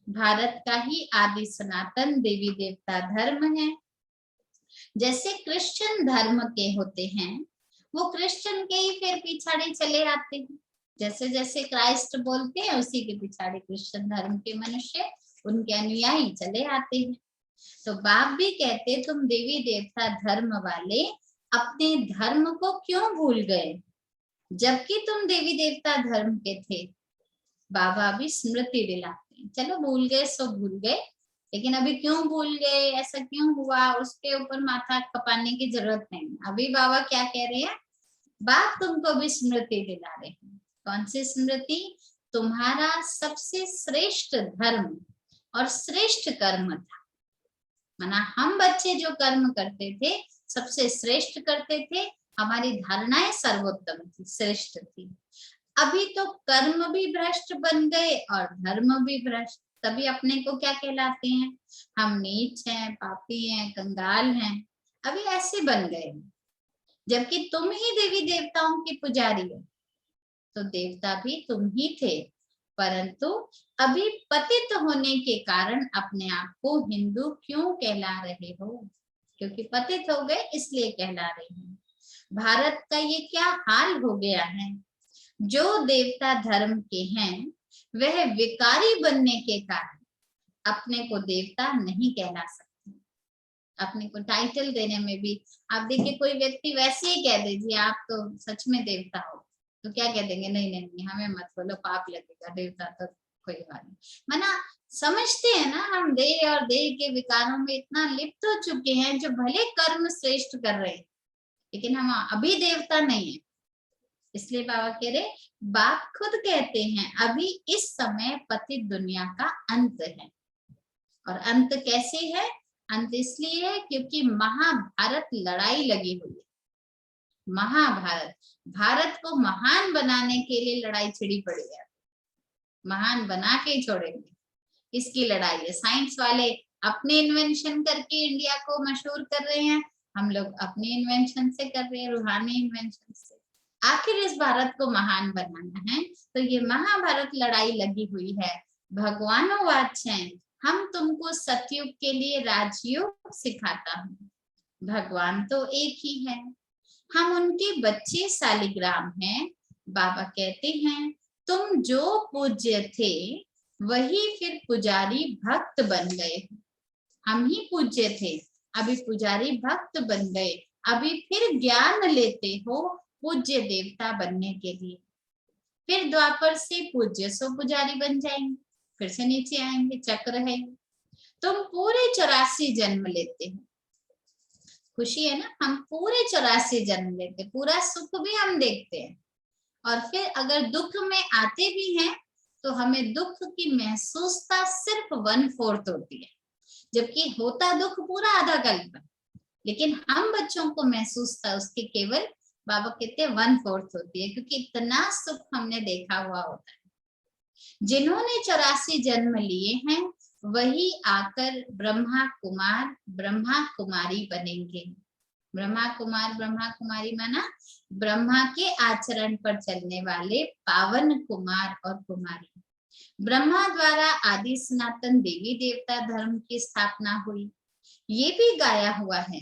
भारत का ही आदि सनातन देवी देवता धर्म है। जैसे क्रिश्चियन धर्म के होते हैं, वो क्रिश्चियन के ही फिर पिछाड़े चले आते हैं। जैसे जैसे क्राइस्ट बोलते हैं उसी के पिछाड़े क्रिश्चियन धर्म के मनुष्य, उनके अनुयायी चले आते हैं। तो बाप भी कहते तुम देवी देवता धर्म वाले अपने धर्म को क्यों भूल गए, जबकि तुम देवी देवता धर्म के थे। बाबा भी स्मृति दिलाते हैं, चलो भूल गए सो भूल गए, लेकिन अभी क्यों भूल गए, ऐसा क्यों हुआ, उसके ऊपर माथा खपाने की जरूरत नहीं। अभी बाबा क्या कह रहे हैं, बाप तुमको भी स्मृति दिला रहे हैं। कौन सी स्मृति? तुम्हारा सबसे श्रेष्ठ धर्म और श्रेष्ठ कर्म था। माना हम बच्चे जो कर्म करते थे सबसे श्रेष्ठ करते थे, हमारी धारणाएं सर्वोत्तम थी, श्रेष्ठ थी। अभी तो कर्म भी भ्रष्ट बन गए और धर्म भी भ्रष्ट, तभी अपने को क्या कहलाते हैं, हम नीच हैं, पापी हैं, कंगाल हैं, अभी ऐसे बन गए। जबकि तुम ही देवी देवताओं की पुजारी हो, तो देवता भी तुम ही थे, परंतु अभी पतित होने के कारण अपने आप को हिंदू क्यों कहला रहे हो? क्योंकि पतित हो गए इसलिए कहला रहे हैं। भारत का ये क्या हाल हो गया है, जो देवता धर्म के हैं वह विकारी बनने के कारण अपने को देवता नहीं कहला सकते। अपने को टाइटल देने में भी आप देखिए, कोई व्यक्ति वैसे ही कह दीजिए आप तो सच में देवता हो, तो क्या कह देंगे, नहीं नहीं नहीं हमें मत बोलो, पाप लगेगा, देवता तो कोई बात नहीं। मना समझते हैं ना, हम देह और देह के विकारों में इतना लिप्त हो चुके हैं, जो भले कर्म श्रेष्ठ कर रहे हैं लेकिन हम अभी देवता नहीं है। इसलिए बाबा कह रहे, बाप खुद कहते हैं अभी इस समय पतित दुनिया का अंत है। और अंत कैसे है? अंत इसलिए है क्योंकि महाभारत लड़ाई लगी हुई है। महाभारत, भारत को महान बनाने के लिए लड़ाई छिड़ी पड़ी है, महान बना के छोड़ेंगे, इसकी लड़ाई है। साइंस वाले अपने इन्वेंशन करके इंडिया को मशहूर कर रहे हैं, हम लोग अपने इन्वेंशन से कर रहे हैं, रूहानी इन्वेंशन से। आखिर इस भारत को महान बनाना है, तो ये महाभारत लड़ाई लगी हुई है। भगवानों वाच हैं, हम तुमको सतयुग के लिए राजयोग सिखाता हूँ। भगवान तो एक ही है, हम उनके बच्चे सालिग्राम हैं। बाबा कहते हैं तुम जो पूज्य थे वही फिर पुजारी भक्त बन गए। हम ही पूज्य थे, अभी पुजारी भक्त बन गए, अभी फिर ज्ञान लेते हो पूज्य देवता बनने के लिए। फिर द्वापर से पूज्य सो पुजारी बन जाएंगे, फिर से नीचे आएंगे, चक्र है। तुम पूरे 84 जन्म लेते हो, खुशी है ना, हम पूरे 84 जन्म लेते, पूरा सुख भी हम देखते हैं, और फिर अगर दुख में आते भी हैं तो हमें दुख की महसूसता सिर्फ 1/4 होती है, जबकि होता दुख पूरा आधा कल्प। लेकिन हम बच्चों को महसूसता उसके केवल, बाबा कहते हैं 1/4 होती है, क्योंकि इतना सुख हमने देखा हुआ होता है। जिन्होंने 84 जन्म लिए हैं वही आकर ब्रह्मा कुमार ब्रह्मा कुमारी बनेंगे। ब्रह्मा कुमार ब्रह्मा कुमारी माना ब्रह्मा के आचरण पर चलने वाले पावन कुमार और कुमारी। ब्रह्मा द्वारा आदि सनातन देवी देवता धर्म की स्थापना हुई, ये भी गाया हुआ है।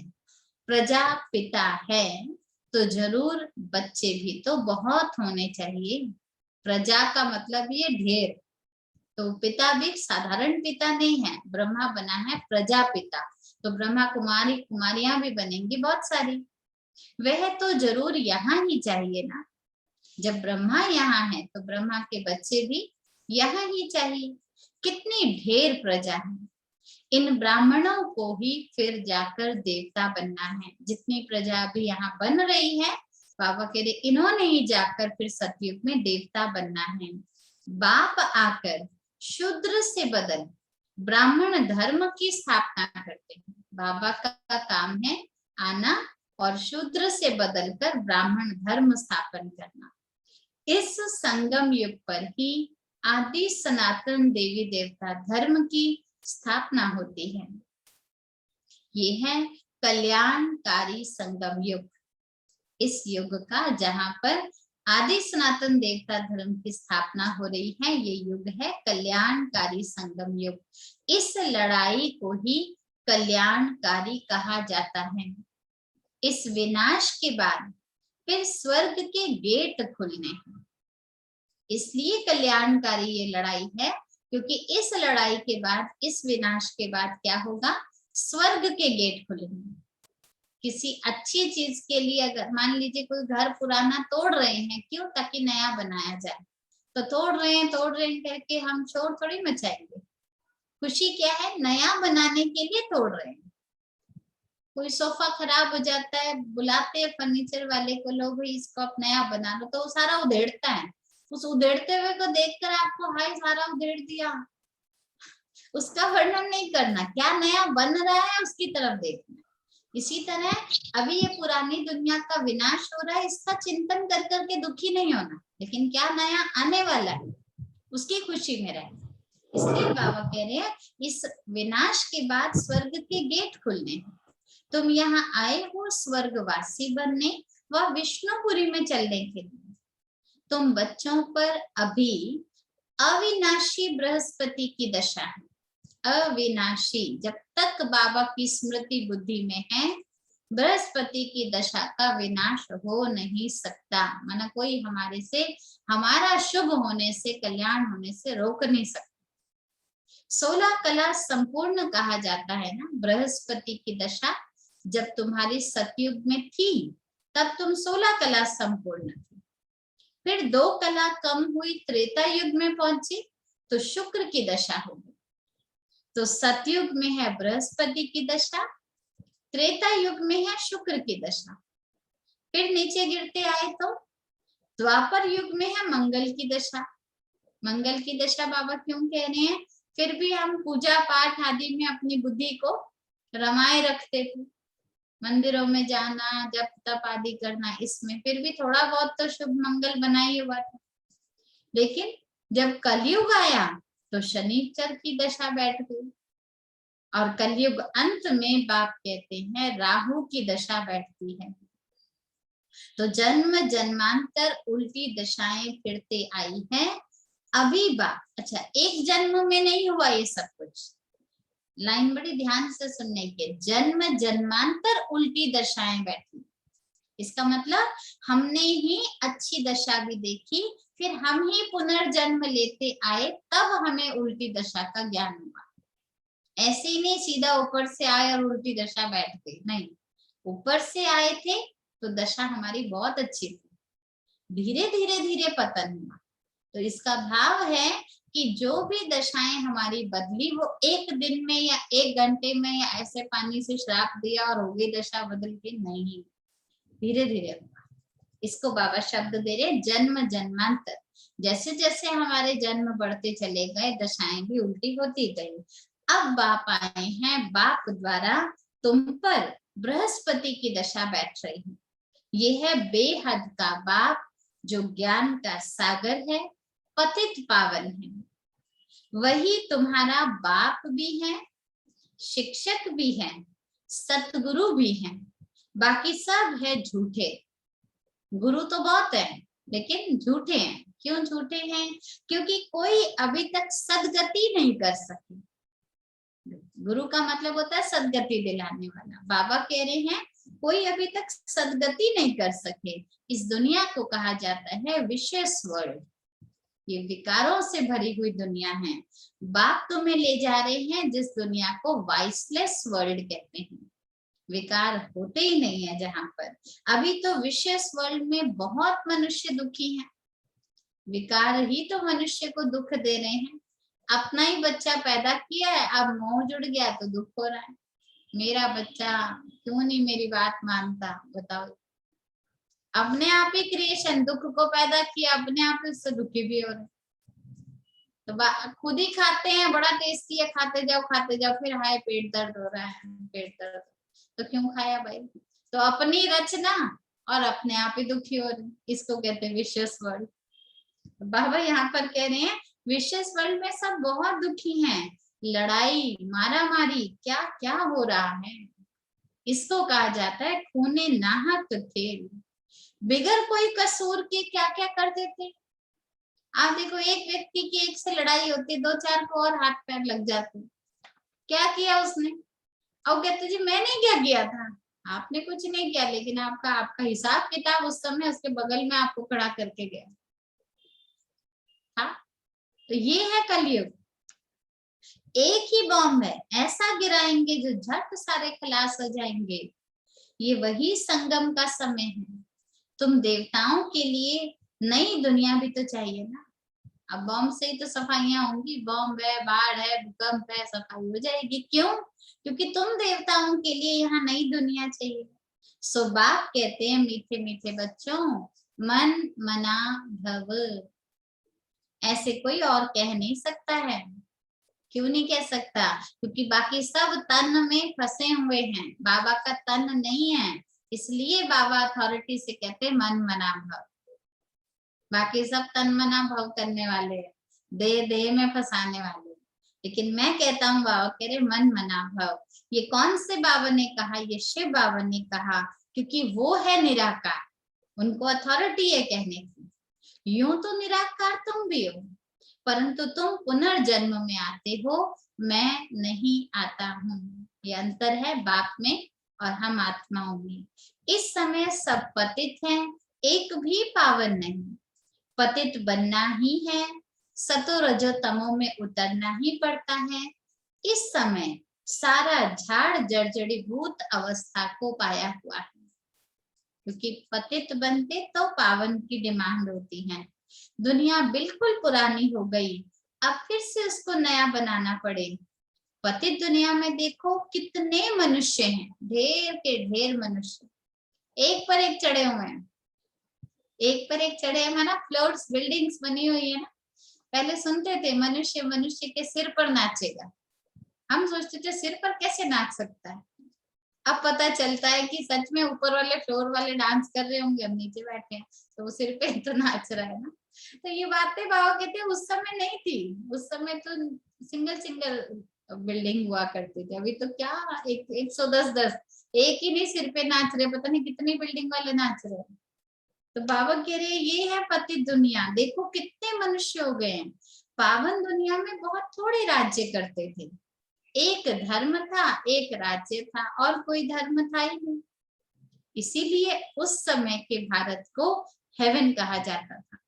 प्रजा पिता है तो जरूर बच्चे भी तो बहुत होने चाहिए। प्रजा का मतलब ये ढेर, तो पिता भी साधारण पिता नहीं है, ब्रह्मा बना है प्रजापिता, तो ब्रह्मा कुमारी कुमारियां भी बनेंगी बहुत सारी। वह तो जरूर यहाँ ही चाहिए ना, जब ब्रह्मा यहाँ है तो ब्रह्मा के बच्चे भी यहाँ ही चाहिए। कितनी ढेर प्रजा है, इन ब्राह्मणों को ही फिर जाकर देवता बनना है। जितनी प्रजा अभी यहाँ बन रही है, बाबा कह रहे इन्होंने ही जाकर फिर सतयुग में देवता बनना है। बाप आकर शूद्र से बदल ब्राह्मण धर्म की स्थापना करते हैं। बाबा का काम है आना और शूद्र से बदलकर ब्राह्मण धर्म स्थापन करना। इस संगम युग पर ही आदि सनातन देवी देवता धर्म की स्थापना होती है। ये है कल्याणकारी संगम युग, इस युग का जहां पर आदि सनातन देवता धर्म की स्थापना हो रही है, ये युग है कल्याणकारी संगम युग। इस लड़ाई को ही कल्याणकारी कहा जाता है। इस विनाश के बाद फिर स्वर्ग के गेट खुलने हैं, इसलिए कल्याणकारी ये लड़ाई है, क्योंकि इस लड़ाई के बाद, इस विनाश के बाद क्या होगा, स्वर्ग के गेट खुलेंगे। किसी अच्छी चीज के लिए अगर मान लीजिए कोई घर पुराना तोड़ रहे हैं, क्यों, ताकि नया बनाया जाए, तो तोड़ रहे हैं करके हम शोर थोड़ी मचाएंगे। खुशी क्या है, नया बनाने के लिए तोड़ रहे हैं। कोई सोफा खराब हो जाता है, बुलाते हैं फर्नीचर वाले को, लोग इसको आप नया बना लो, तो वो सारा उधेड़ता है। उस उधेड़ते हुए को देखकर आपको हाय सारा उधेड़ दिया, उसका वर्णन नहीं करना, क्या नया बन रहा है उसकी तरफ देखना। इसी तरह अभी ये पुरानी दुनिया का विनाश हो रहा है, इसका चिंतन कर करके दुखी नहीं होना, लेकिन क्या नया आने वाला है उसकी खुशी में रहना। इसलिए बाबा कह रहे हैं इस विनाश के बाद स्वर्ग के गेट खुलने हैं। तुम यहाँ आए हो स्वर्गवासी बनने व विष्णुपुरी में चलने के लिए। तुम बच्चों पर अभी अविनाशी बृहस्पति की दशा है। अविनाशी, जब तक बाबा की स्मृति बुद्धि में है, बृहस्पति की दशा का विनाश हो नहीं सकता। माना कोई हमारे से, हमारा शुभ होने से, कल्याण होने से रोक नहीं सकता। 16 कला संपूर्ण कहा जाता है ना बृहस्पति की दशा। जब तुम्हारी सतयुग में थी तब तुम 16 कला संपूर्ण थी। फिर 2 कला कम हुई, त्रेता युग में पहुंची तो शुक्र की दशा हो गई। तो सतयुग में है बृहस्पति की दशा, त्रेता युग में है शुक्र की दशा। फिर नीचे गिरते आए तो द्वापर युग में है मंगल की दशा। मंगल की दशा बाबा क्यों कह रहे हैं? फिर भी हम पूजा पाठ आदि में अपनी बुद्धि को रमाए रखते थे, मंदिरों में जाना, जप तप आदि करना, इसमें फिर भी थोड़ा बहुत तो शुभ मंगल बना ही हुआ था। लेकिन जब कलयुग आया तो शनिचर की दशा बैठ गई, और कलयुग अंत में बाप कहते हैं राहु की दशा बैठती है। तो जन्म जन्मांतर उल्टी दशाएं फिरते आई हैं। अभी बाप, अच्छा एक जन्म में नहीं हुआ ये सब कुछ, लाइन बड़ी ध्यान से सुनने के, जन्म जन्मांतर उल्टी दशाएं बैठी। इसका मतलब हमने ही अच्छी दशा भी देखी, फिर हम ही पुनर्जन्म लेते आए, तब हमें उल्टी दशा का ज्ञान हुआ। ऐसे ही नहीं सीधा ऊपर से आए और उल्टी दशा बैठ गई, नहीं, ऊपर से आए थे तो दशा हमारी बहुत अच्छी थी, धीरे धीरे धीरे पतन हुआ। तो इसका भाव है कि जो भी दशाएं हमारी बदली, वो एक दिन में या एक घंटे में या ऐसे पानी से श्राप दिया और हो गई दशा बदल के, नहीं, धीरे धीरे हुआ। इसको बाबा शब्द दे रहे जन्म जन्मांतर। जैसे जैसे हमारे जन्म बढ़ते चले गए, दशाएं भी उल्टी होती गई। अब बाप आए हैं, बाप द्वारा तुम पर बृहस्पति की दशा बैठ रही है। ये है बेहद का बाप, जो ज्ञान का सागर है, पतित पावन है। वही तुम्हारा बाप भी है, शिक्षक भी है, सतगुरु भी है। बाकी सब है झूठे। गुरु तो बहुत है लेकिन झूठे हैं। क्यों झूठे हैं? क्योंकि कोई अभी तक सदगति नहीं कर सके। गुरु का मतलब होता है सदगति दिलाने वाला। बाबा कह रहे हैं कोई अभी तक सदगति नहीं कर सके। इस दुनिया को कहा जाता है विशेष वर्ल्ड। ये विकारों से भरी हुई दुनिया है। बाप तुम्हें ले जा रहे हैं जिस दुनिया को वाइसलेस वर्ल्ड कहते हैं। विकार होते ही नहीं है जहां पर। अभी तो विशेष वर्ल्ड में बहुत मनुष्य दुखी हैं। विकार ही तो मनुष्य को दुख दे रहे हैं। अपना ही बच्चा पैदा किया है, अब मोह जुड़ गया तो दुख हो रहा है। मेरा बच्चा क्यों नहीं मेरी बात मानता, बताओ। अपने आप ही क्रिएशन, दुख को पैदा किया, अपने आप ही उससे दुखी भी हो रहे। तो खुद ही खाते हैं, बड़ा टेस्टी है, खाते जाओ, फिर हाय पेट दर्द हो रहा है, पेट दर्द, तो क्यों खाया भाई? तो अपनी रचना और अपने आप ही दुखी हो रहे। इसको कहते हैं विशेष वर्ल्ड। बाबा यहाँ पर कह रहे हैं विशेष वर्ल्ड में सब बहुत दुखी हैं। लड़ाई, मारा मारी, क्या क्या हो रहा है। इसको कहा जाता है खूने नाहक खेल। बिगर कोई कसूर के क्या क्या कर देते। आप देखो, एक व्यक्ति की एक से लड़ाई होती, 2-4 को और हाथ पैर लग जाते। क्या किया उसने? और कहते जी मैंने क्या किया था? आपने कुछ नहीं किया, लेकिन आपका हिसाब किताब उस समय उसके बगल में आपको खड़ा करके गया। हाँ, तो ये है कलयुग। एक ही बॉम्ब है, ऐसा गिराएंगे जो झट सारे खलास हो जाएंगे। ये वही संगम का समय है। तुम देवताओं के लिए नई दुनिया भी तो चाहिए ना। अब बॉम्ब से ही तो सफाइयां होंगी। बॉम्ब है, बाढ़ है, भूकंप है, सफाई हो जाएगी। क्यों? क्योंकि तुम देवताओं के लिए यहाँ नई दुनिया चाहिए। सो बाप कहते हैं मीठे मीठे बच्चों, मन मना भव। ऐसे कोई और कह नहीं सकता है। क्यों नहीं कह सकता? क्योंकि बाकी सब तन में फंसे हुए हैं, बाबा का तन नहीं है। इसलिए बाबा अथॉरिटी से कहते मन मना भव। बाकी सब तन मना भव करने वाले, देह देह में फंसाने वाले। लेकिन मैं कहता हूँ, बाबा कह रहे मन मना भव। ये कौन से बाबा ने कहा? ये शिव बाबा ने कहा, क्योंकि वो है निराकार, उनको अथॉरिटी है कहने की। यूं तो निराकार तुम भी हो, परंतु तुम पुनर्जन्म में आते हो, मैं नहीं आता हूँ। ये अंतर है बाप में और हम आत्माओं में। इस समय सब पतित हैं, एक भी पावन नहीं। पतित बनना ही है, सतो रजो तमो में उतरना ही पड़ता है। इस समय सारा झाड़ जर्जरीभूत अवस्था को पाया हुआ है, क्योंकि पतित बनते तो पावन की डिमांड होती है। दुनिया बिल्कुल पुरानी हो गई, अब फिर से उसको नया बनाना पड़े। पतित दुनिया में देखो कितने मनुष्य हैं, ढेर के ढेर मनुष्य, एक पर एक चढ़े हुए हैं, एक पर एक चढ़े हैं ना, फ्लोर्स बिल्डिंग्स बनी हुई है ना। पहले सुनते थे मनुष्य मनुष्य के सिर पर नाचेगा, हम सोचते थे सिर पर कैसे नाच सकता है। अब पता चलता है कि सच में ऊपर वाले फ्लोर वाले डांस कर रहे होंगे, हम नीचे बैठे हैं तो वो सिर पे तो नाच रहा है ना। तो ये बातें बाबा कहते हैं उस समय नहीं थी, उस समय तो सिंगल सिंगल बिल्डिंग हुआ करती थी। अभी तो क्या 110 एक ही नहीं सिर पे नाच रहे, पता नहीं कितनी बिल्डिंग वाले नाच रहे हैं। तो बाबा कह रहे ये है पतित दुनिया, देखो कितने मनुष्य हो गए हैं। पावन दुनिया में बहुत थोड़े राज्य करते थे, एक धर्म था, एक राज्य था, और कोई धर्म था ही नहीं। इसीलिए उस समय के भारत को हेवन कहा जाता था।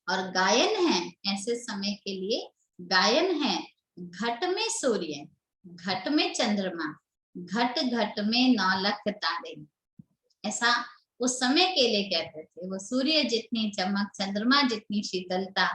और गायन है ऐसे समय के लिए, गायन है घट में सूर्य, घट में चंद्रमा, घट घट में 9 लाख तारे, ऐसा उस समय के लिए कहते थे। वो सूर्य जितनी चमक, चंद्रमा जितनी शीतलता,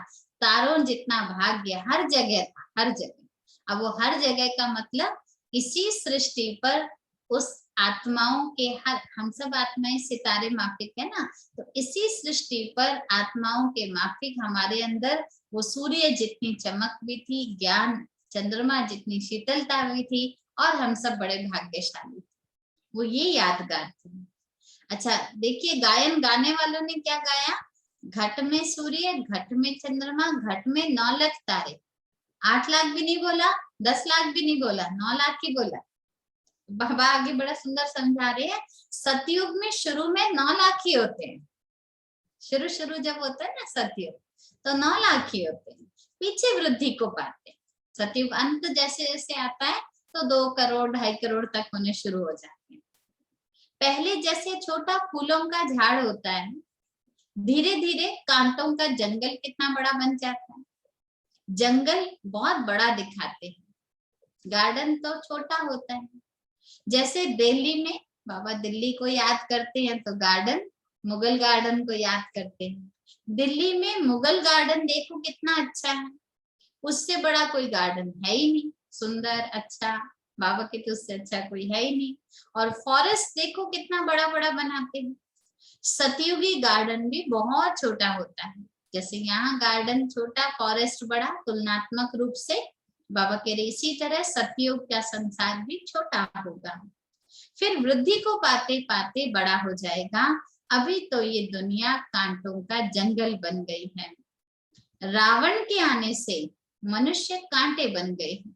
तारों जितना भाग्य हर जगह था, हर जगह। अब वो हर जगह का मतलब इसी सृष्टि पर उस आत्माओं के, हर हम सब आत्माएं सितारे माफिक है ना, तो इसी सृष्टि पर आत्माओं के माफिक हमारे अंदर वो सूर्य जितनी चमक भी थी, ज्ञान चंद्रमा जितनी शीतलता भी थी, और हम सब बड़े भाग्यशाली थे। वो ये यादगार थी। अच्छा देखिए, गायन गाने वालों ने क्या गाया? घट में सूर्य, घट में चंद्रमा, घट में 9 लाख तारे। 8 लाख भी नहीं बोला, 10 लाख भी नहीं बोला, 9 लाख ही बोला। बाबा आगे बड़ा सुंदर समझा रहे हैं। सतयुग में शुरू में 9 लाख ही होते हैं, शुरू जब होता है ना सतयुग, तो 9 लाख ही होते हैं, पीछे वृद्धि को पाते हैं। सतयुग अंत जैसे जैसे आता है तो 2 करोड़ 2.5 करोड़ तक होने शुरू हो जाते हैं। पहले जैसे छोटा फूलों का झाड़ होता है, धीरे धीरे कांटों का जंगल कितना बड़ा बन जाता है। जंगल बहुत बड़ा दिखाते हैं, गार्डन तो छोटा होता है। जैसे दिल्ली में बाबा दिल्ली को याद करते हैं तो गार्डन, मुगल गार्डन को याद करते हैं। दिल्ली में मुगल गार्डन देखो कितना अच्छा है, उससे बड़ा कोई गार्डन है ही नहीं, सुंदर अच्छा, बाबा के तो उससे अच्छा कोई है ही नहीं। और फॉरेस्ट देखो कितना बड़ा बड़ा बनाते हैं। सतयुगी गार्डन भी बहुत छोटा होता है, जैसे यहाँ गार्डन छोटा, फॉरेस्ट बड़ा, तुलनात्मक रूप से बाबा कह रहे इसी तरह सतयुग का संसार भी छोटा होगा, फिर वृद्धि को पाते पाते बड़ा हो जाएगा। अभी तो ये दुनिया कांटों का जंगल बन गई है। रावण के आने से मनुष्य कांटे बन गए हैं।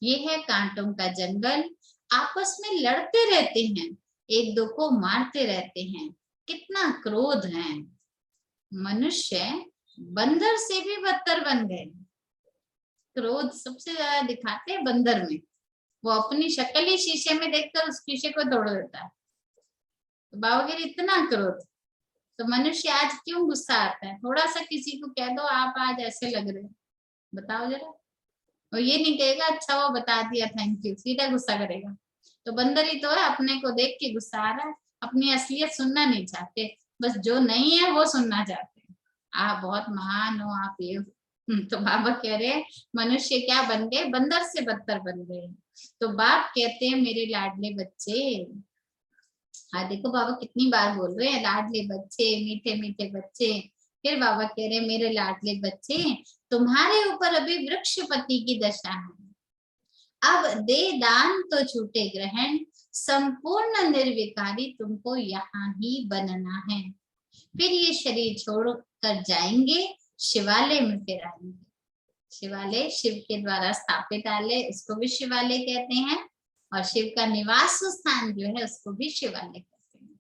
ये है कांटों का जंगल, आपस में लड़ते रहते हैं, एक दो को मारते रहते हैं, कितना क्रोध है। मनुष्य बंदर से भी बदतर बन गए, क्रोध सबसे ज्यादा दिखाते हैं बंदर में। वो अपनी शक्ल ही शीशे में देखकर उस शीशे को तोड़ देता है। तो बाबा इतना क्रोध, तो मनुष्य आज क्यों गुस्सा आता है? थोड़ा सा किसी को कह दो आप आज ऐसे लग रहे हो, बताओ जरा, और ये नहीं कहेगा अच्छा वो बता दिया थैंक यू, सीधा गुस्सा करेगा। तो बंदर ही तो है, अपने को देख के गुस्सा आ रहा है, अपनी असलियत सुनना नहीं चाहते, बस जो नहीं है वो सुनना चाहते हैं। आप बहुत महान हो, आप ये तो बाबा कह रहे हैं मनुष्य क्या बन गए? बंदर से बदतर बन गए। तो बाप कहते हैं मेरे लाडले बच्चे, हाँ देखो बाबा कितनी बार बोल रहे हैं लाडले बच्चे, मीठे मीठे बच्चे। फिर बाबा कह रहे हैं मेरे लाडले बच्चे, तुम्हारे ऊपर अभी वृक्षपति की दशा है। अब दे दान तो छूटे ग्रहण, संपूर्ण निर्विकारी तुमको यहाँ ही बनना है। फिर ये शरीर छोड़ कर जाएंगे, शिवालय में फिर आएंगे। शिवालय शिव के द्वारा स्थापित आलय, उसको भी शिवालय कहते हैं, और शिव का निवास स्थान जो है उसको भी शिवालय कहते हैं।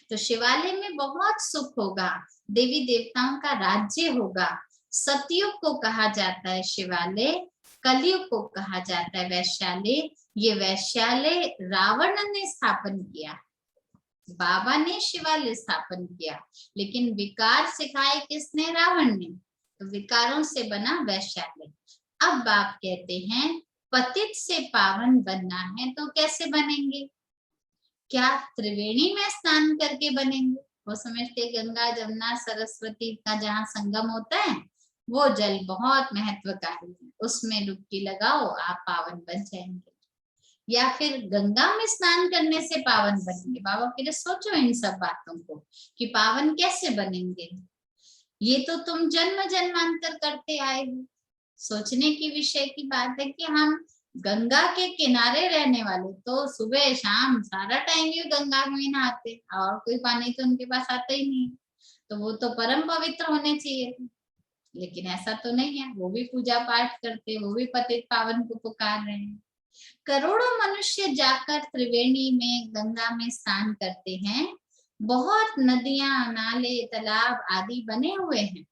तो शिवालय में बहुत सुख होगा, देवी देवताओं का राज्य होगा। सतयुग को कहा जाता है शिवालय, कलयुग को कहा जाता है वैश्यालय। ये वैश्यालय रावण ने स्थापन किया, बाबा ने शिवालय स्थापन किया, लेकिन विकार सिखाए किसने? रावण ने। तो विकारों से बना वैश्यालय। अब बाप कहते हैं पतित से पावन बनना है तो कैसे बनेंगे? क्या त्रिवेणी में स्नान करके बनेंगे? वो समझते गंगा जमुना सरस्वती का जहाँ संगम होता है वो जल बहुत महत्वकारी है, उसमें डुबकी लगाओ आप पावन बन जाएंगे। या फिर गंगा में स्नान करने से पावन बनेंगे? बाबा फिर सोचो इन सब बातों को कि पावन कैसे बनेंगे। ये तो तुम जन्म जन्मांतर करते आए हो। सोचने की विषय की बात है कि हम गंगा के किनारे रहने वाले तो सुबह शाम सारा टाइम ही गंगा में नहाते, और कोई पानी तो उनके पास आता ही नहीं, तो वो तो परम पवित्र होने चाहिए। लेकिन ऐसा तो नहीं है, वो भी पूजा पाठ करते, वो भी पतित पावन को पुकार रहे हैं। करोड़ों मनुष्य जाकर त्रिवेणी में गंगा में स्नान करते हैं। बहुत नदियां नाले तालाब आदि बने हुए हैं।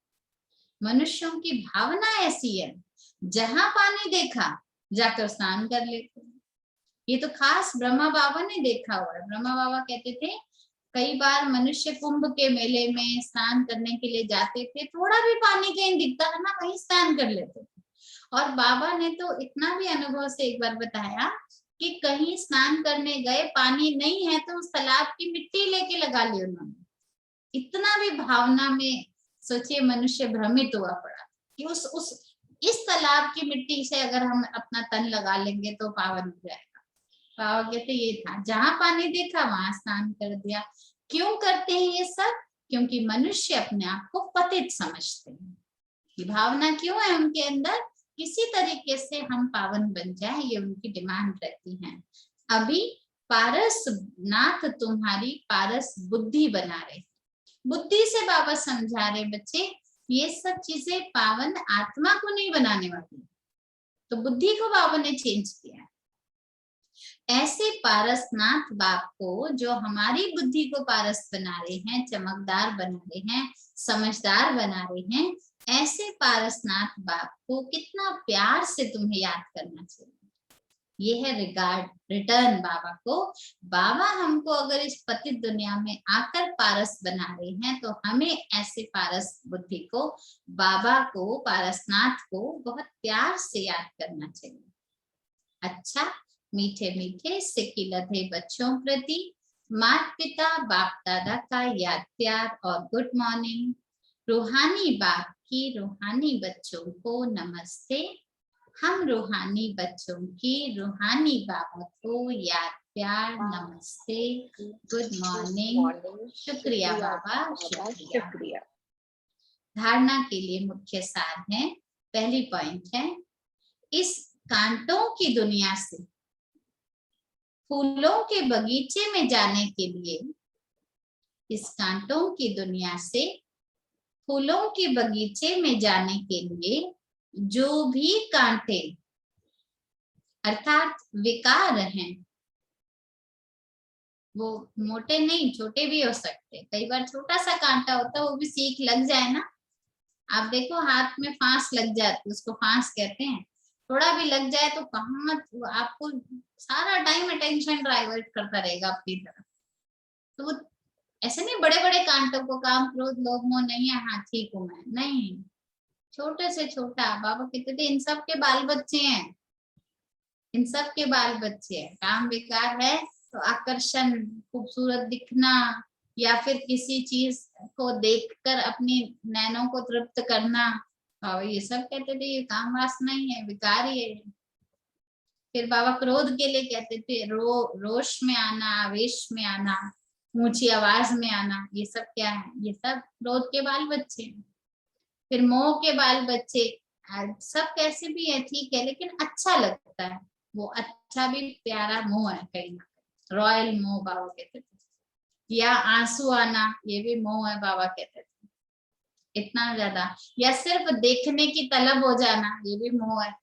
मनुष्यों की भावना ऐसी है, जहां पानी देखा जाकर स्नान कर लेते हैं। ये तो खास ब्रह्मा बाबा ने देखा हुआ है। ब्रह्मा बाबा कहते थे कई बार मनुष्य कुंभ के मेले में स्नान करने के लिए जाते थे, थोड़ा भी पानी कहीं दिखता है ना वहीं स्नान कर लेते थे। और बाबा ने तो इतना भी अनुभव से एक बार बताया कि कहीं स्नान करने गए, पानी नहीं है तो उस तालाब की मिट्टी लेके लगा ली उन्होंने। इतना भी भावना में सोचिए मनुष्य भ्रमित हुआ पड़ा कि उस इस तालाब की मिट्टी से अगर हम अपना तन लगा लेंगे तो पावन हो जाएगा। बाबा कहते ये था, जहां पानी देखा वहां स्नान कर दिया। क्यों करते हैं ये सब? क्योंकि मनुष्य अपने आप को पतित समझते हैं। ये भावना क्यों है उनके अंदर? किसी तरीके से हम पावन बन जाए, ये उनकी डिमांड रहती है। अभी पारस नाथ तुम्हारी पारस बुद्धि बना रहे। बुद्धि से बाबा समझा रहे बच्चे ये सब चीजें पावन आत्मा को नहीं बनाने वाली, तो बुद्धि को बाबा ने चेंज किया। ऐसे पारसनाथ बाप को जो हमारी बुद्धि को पारस बना रहे हैं, चमकदार बना रहे हैं, समझदार बना रहे हैं, ऐसे पारसनाथ बाप को कितना प्यार से तुम्हें याद करना चाहिए। ये है रिगार्ड, रिटर्न बाबा को। बाबा हमको अगर इस पतित दुनिया में आकर पारस बना रहे हैं तो हमें ऐसे पारस बुद्धि को, बाबा को, पारसनाथ को बहुत प्यार से याद करना चाहिए। अच्छा, मीठे मीठे सिकिलधे बच्चों प्रति माता पिता बाप दादा का याद प्यार और गुड मॉर्निंग। रूहानी बाप की रूहानी बच्चों को नमस्ते। हम रूहानी बच्चों की रूहानी बाबा को याद प्यार नमस्ते, गुड मॉर्निंग। शुक्रिया बाबा, शुक्रिया। धारणा के लिए मुख्य सार है। पहली पॉइंट है, इस कांटों की दुनिया से फूलों के बगीचे में जाने के लिए, इस कांटों की दुनिया से फूलों के बगीचे में जाने के लिए जो भी कांटे अर्थात विकार हैं, वो मोटे नहीं छोटे भी हो सकते। कई बार छोटा सा कांटा होता है, वो भी सीख लग जाए ना, आप देखो हाथ में फांस लग जाती है, उसको फांस कहते हैं। थोड़ा भी लग जाए तो कहाँ आपको सारा टाइम अटेंशन डाइवर्ट करता रहेगा अपनी तरफ। तो वो ऐसे नहीं बड़े बड़े कांटों को, काम क्रोध लोभ मोह नहीं है, हाँ ठीक हूँ मैं, नहीं, छोटे से छोटा। बाबा कहते थे इन सब के बाल बच्चे हैं, इन सब के बाल बच्चे हैं। काम विकार है तो आकर्षण, खूबसूरत दिखना, या फिर किसी चीज को देखकर अपनी नैनों को तृप्त करना, और ये सब कहते थे ये काम वासना ही है, विकार ही है। फिर बाबा क्रोध के लिए कहते थे रोष में आना, आवेश में आना, ऊंची आवाज में आना, ये सब क्या है? ये सब क्रोध के बाल बच्चे हैं। फिर मोह के बाल बच्चे, सब कैसे भी है ठीक है, लेकिन अच्छा लगता है, वो अच्छा भी प्यारा मोह है कहीं ना कहीं, रॉयल मोह बाबा कहते थे। या आंसू आना, ये भी मोह है बाबा कहते थे। इतना ज्यादा, या सिर्फ देखने की तलब हो जाना, ये भी मोह है।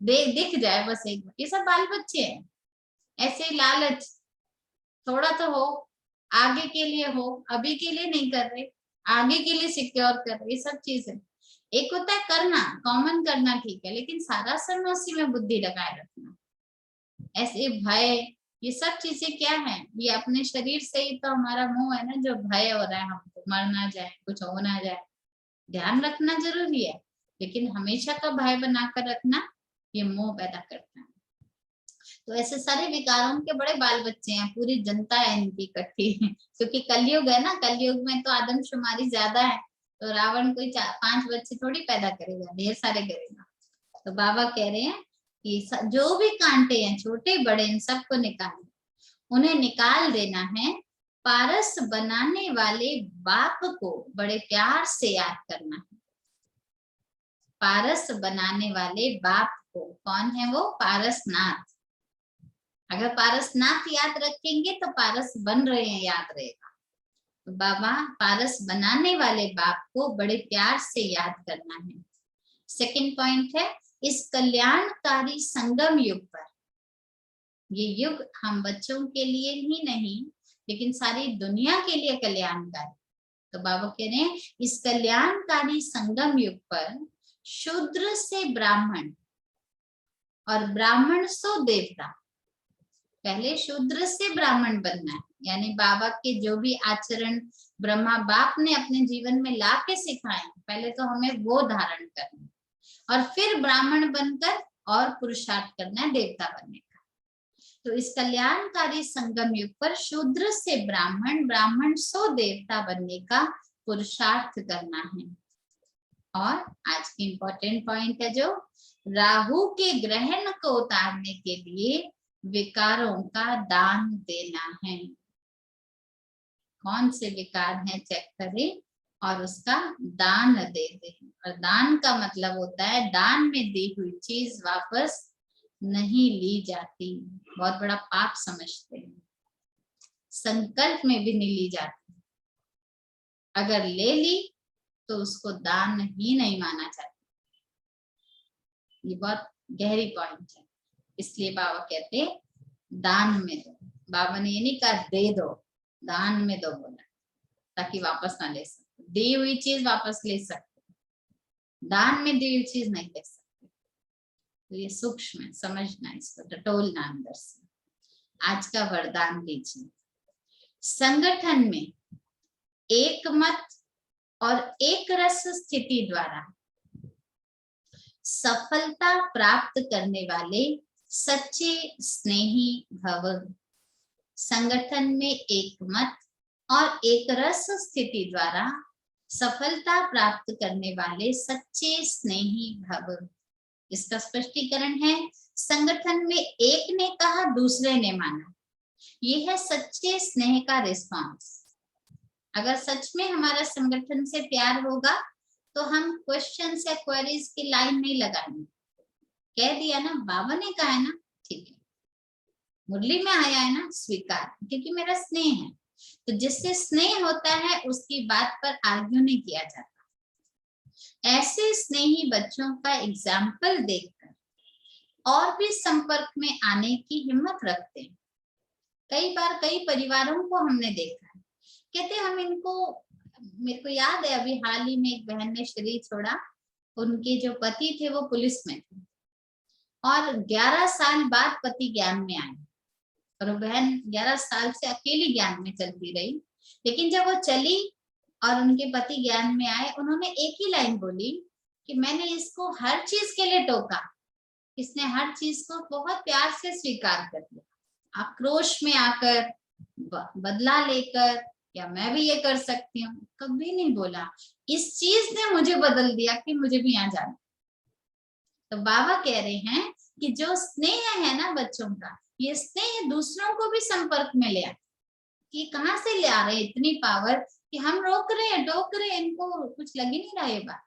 दिख जाए बस एक बार, ये सब बाल बच्चे हैं। ऐसे ही लालच थोड़ा तो हो, आगे के लिए हो, अभी के लिए नहीं कर रहे, आगे के लिए सिक्योर कर रहे, ये सब चीज है। एक होता है करना, कॉमन करना ठीक है, लेकिन सारा समय उसी में बुद्धि लगाए रखना, ऐसे भय, ये सब चीजें क्या है, ये अपने शरीर से ही तो हमारा मोह है ना, जो भय हो रहा है हमको, मर ना जाए, कुछ हो ना जाए। ध्यान रखना जरूरी है, लेकिन हमेशा का भय बनाकर रखना ये मोह पैदा करता है। तो ऐसे सारे विकारों के बड़े बाल बच्चे हैं, पूरी जनता है इनकी इकट्ठी क्योंकि कलयुग है ना, कलयुग में तो आदमशुमारी ज्यादा है, तो रावण कोई 5 बच्चे थोड़ी पैदा करेगा, ढेर सारे करेगा। तो बाबा कह रहे हैं कि जो भी कांटे हैं छोटे बड़े, इन सबको निकाल, उन्हें निकाल देना है। पारस बनाने वाले बाप को बड़े प्यार से याद करना है। पारस बनाने वाले बाप को, कौन है वो? पारसनाथ। अगर पारसनाथ याद रखेंगे तो पारस बन रहे हैं याद रहेगा। तो बाबा पारस बनाने वाले बाप को बड़े प्यार से याद करना है। सेकंड पॉइंट है, इस कल्याणकारी संगम युग पर, ये युग हम बच्चों के लिए ही नहीं लेकिन सारी दुनिया के लिए कल्याणकारी। तो बाबा कह रहे हैं इस कल्याणकारी संगम युग पर शूद्र से ब्राह्मण और ब्राह्मण से देवता, पहले शूद्र से ब्राह्मण बनना है, यानी बाबा के जो भी आचरण ब्रह्मा बाप ने अपने जीवन में ला के सिखाए, पहले तो हमें वो धारण करना है और फिर ब्राह्मण बनकर और पुरुषार्थ करना है देवता बनने का। तो इस कल्याणकारी संगम युग पर शूद्र से ब्राह्मण, ब्राह्मण से देवता बनने का पुरुषार्थ करना है। और आज की इंपॉर्टेंट पॉइंट है, जो राहु के ग्रहण को उतारने के लिए विकारों का दान देना है। कौन से विकार हैं चेक करें और उसका दान दे दें। और दान का मतलब होता है दान में दी हुई चीज वापस नहीं ली जाती, बहुत बड़ा पाप समझते हैं। संकल्प में भी नहीं ली जाती, अगर ले ली तो उसको दान ही नहीं माना जाता। ये बहुत गहरी पॉइंट है, इसलिए बाबा कहते दान में दो। बाबा ने ये नहीं कहा दे दो, दान में दो बोला, ताकि वापस ना ले सकते। दी हुई चीज वापस ले सकते, दान में दी हुई चीज नहीं ले सकते। तो ये सूक्ष्म है, समझना, इसको टटोलना अंदर से। आज का वरदान लीजिए। संगठन में एक मत और एक रस स्थिति द्वारा सफलता प्राप्त करने वाले सच्चे स्नेही भव। संगठन में एक मत और एक रस स्थिति द्वारा सफलता प्राप्त करने वाले सच्चे स्नेही भव। इसका स्पष्टीकरण है, संगठन में एक ने कहा दूसरे ने माना, ये है सच्चे स्नेह का रिस्पांस। अगर सच में हमारा संगठन से प्यार होगा तो हम क्वेश्चन या क्वेरीज की लाइन नहीं लगाएंगे। कह दिया ना, बाबा ने कहा है ना, ठीक है, मुरली में आया है ना, स्वीकार, क्योंकि मेरा स्नेह है। तो जिससे स्नेह होता है उसकी बात पर आर्ग्यू नहीं किया जाता। ऐसे स्नेही बच्चों का एग्जाम्पल देखकर और भी संपर्क में आने की हिम्मत रखते हैं। कई बार कई परिवारों को हमने देखा है, कहते हम इनको, मेरे को याद है अभी हाल ही में एक बहन ने शरीर छोड़ा, उनके जो पति थे वो पुलिस में थे और 11 साल बाद पति ज्ञान में आए, और वो बहन 11 साल से अकेली ज्ञान में चलती रही। लेकिन जब वो चली और उनके पति ज्ञान में आए, उन्होंने एक ही लाइन बोली कि मैंने इसको हर चीज के लिए टोका, इसने हर चीज को बहुत प्यार से स्वीकार कर लिया। आक्रोश में आकर, बदला लेकर, या मैं भी ये कर सकती हूँ, कभी नहीं बोला। इस चीज ने मुझे बदल दिया कि मुझे भी यहाँ जाना। तो बाबा कह रहे हैं कि जो स्नेह है ना बच्चों का, ये स्नेह दूसरों को भी संपर्क में ले आए। कि कहाँ से ले आ रहे हैं इतनी पावर कि हम रोक रहे हैं, टोक रहे हैं, इनको कुछ लग ही नहीं रहा ये बात।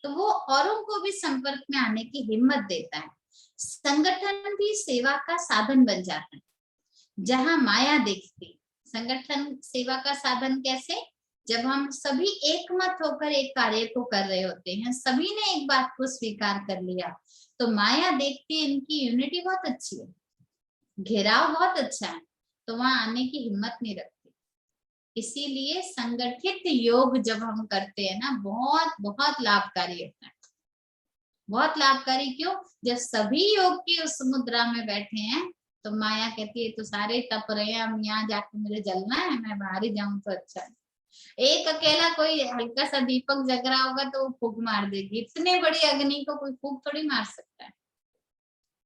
तो वो औरों को भी संपर्क में आने की हिम्मत देता है। संगठन भी सेवा का साधन बन जाता है। जहां माया दिखती, संगठन सेवा का साधन कैसे? जब हम सभी एक मत होकर एक कार्य को कर रहे होते हैं, सभी ने एक बात को स्वीकार कर लिया, तो माया देखती है इनकी यूनिटी बहुत अच्छी है, घेराव बहुत अच्छा है, तो वहां आने की हिम्मत नहीं रखती। इसीलिए संगठित योग जब हम करते हैं ना, बहुत बहुत लाभकारी होता है, बहुत लाभकारी। क्यों? जब सभी योग की उस मुद्रा में बैठे हैं तो माया कहती है तो सारे तप रहे हैं, हम यहाँ जाके मुझे जलना है, मैं बाहर ही जाऊं तो अच्छा है। एक अकेला कोई हल्का सा दीपक जग रहा होगा तो वो फूंक मार देगी, इतने बड़ी अग्नि को कोई फूंक थोड़ी मार सकता है,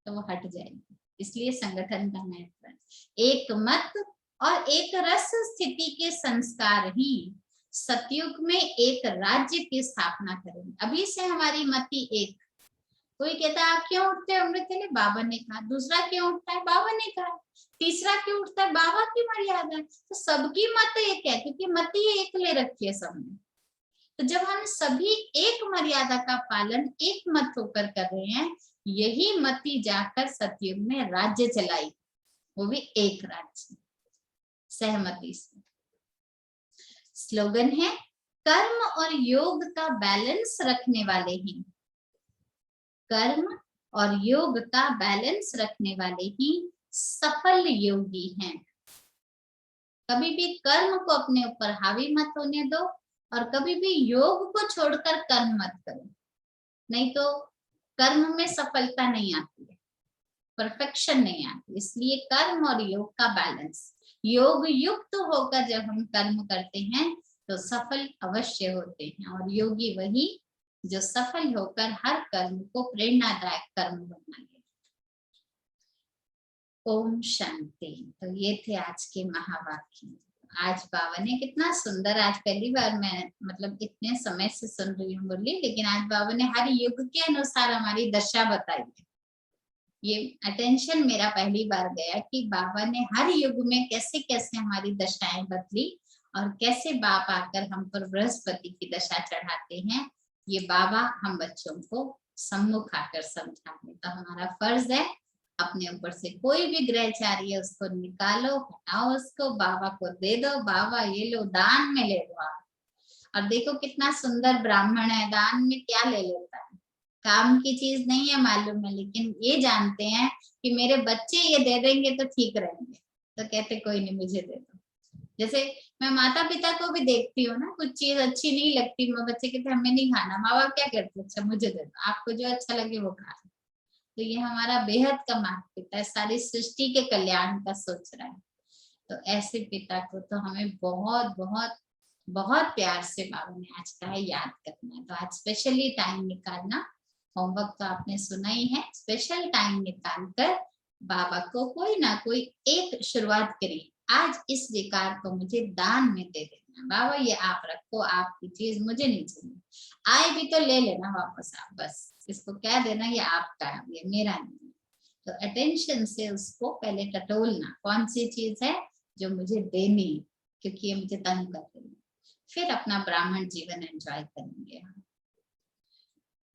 तो वो हट जाएगी। इसलिए संगठन का महत्व है। एक मत और एक रस स्थिति के संस्कार ही सतयुग में एक राज्य की स्थापना करेंगे। अभी से हमारी मति एक। कोई कहता है आप क्यों उठते हैं अमृत के लिए? बाबा ने कहा। दूसरा क्यों उठता है? बाबा ने कहा। तीसरा क्यों उठता है? बाबा की मर्यादा है। तो सबकी मत एक है, क्योंकि मति एक ले रखी है सबने। तो जब हम सभी एक मर्यादा का पालन एक मत होकर कर रहे हैं, यही मति जाकर सतयुग में राज्य चलाई, वो भी एक राज्य, सहमति से। स्लोगन है, कर्म और योग का बैलेंस रखने वाले ही, कर्म और योग का बैलेंस रखने वाले ही सफल योगी हैं। कभी भी कर्म को अपने ऊपर हावी मत होने दो और कभी भी योग को छोड़कर कर्म मत करो, नहीं तो कर्म में सफलता नहीं आती है, परफेक्शन नहीं आती। इसलिए कर्म और योग का बैलेंस, योग युक्त होकर जब हम कर्म करते हैं तो सफल अवश्य होते हैं, और योगी वही जो सफल होकर हर कर्म को प्रेरणादायक कर्म बनाए। ओम शांति। तो ये थे आज के महावाक्य। आज बाबा ने कितना सुंदर, आज पहली बार मैं मतलब इतने समय से सुन रही हूँ बोली, लेकिन आज बाबा ने हर युग के अनुसार हमारी दशा बताई है। ये अटेंशन मेरा पहली बार गया कि बाबा ने हर युग में कैसे कैसे हमारी दशाएं बदली और कैसे बाप आकर हम पर बृहस्पति की दशा चढ़ाते हैं। ये बाबा हम बच्चों को सम्मुख आकर समझाते। तो हमारा फर्ज है अपने ऊपर से कोई भी ग्रहचारी है उसको निकालो, हटाओ, उसको बाबा को दे दो। बाबा ये लो, दान में ले लो आप। और देखो कितना सुंदर ब्राह्मण है, दान में क्या ले लेता है, काम की चीज नहीं है मालूम है, लेकिन ये जानते हैं कि मेरे बच्चे ये दे देंगे तो ठीक रहेंगे, तो कहते कोई नहीं मुझे दे दो। जैसे मैं माता पिता को भी देखती हूँ ना, कुछ चीज अच्छी नहीं लगती, बच्चे कहते हमें नहीं खाना, माँ बाप क्या कहते, अच्छा मुझे दे दो, आपको जो अच्छा लगे वो खा। तो ये हमारा बेहद का माता पिता है, सारी सृष्टि के कल्याण का सोच रहा है। तो ऐसे पिता को तो हमें बहुत बहुत बहुत प्यार से बाबा ने आज कहा है याद करना है। तो आज स्पेशली टाइम निकालना, होमवर्क तो आपने सुना ही है, स्पेशल टाइम निकाल कर बाबा को कोई ना कोई एक शुरुआत करिए। आज इस विकार को मुझे दान में दे देना, बाबा ये आप रखो, आपकी चीज मुझे नहीं चाहिए, आए भी तो ले लेना वापस आप, बस इसको क्या देना, ये आपका है, ये मेरा नहीं है। तो अटेंशन से उसको पहले टटोलना, कौन सी चीज है जो मुझे देनी, क्योंकि ये मुझे तंग कर रही है, फिर अपना ब्राह्मण जीवन एंजॉय करेंगे।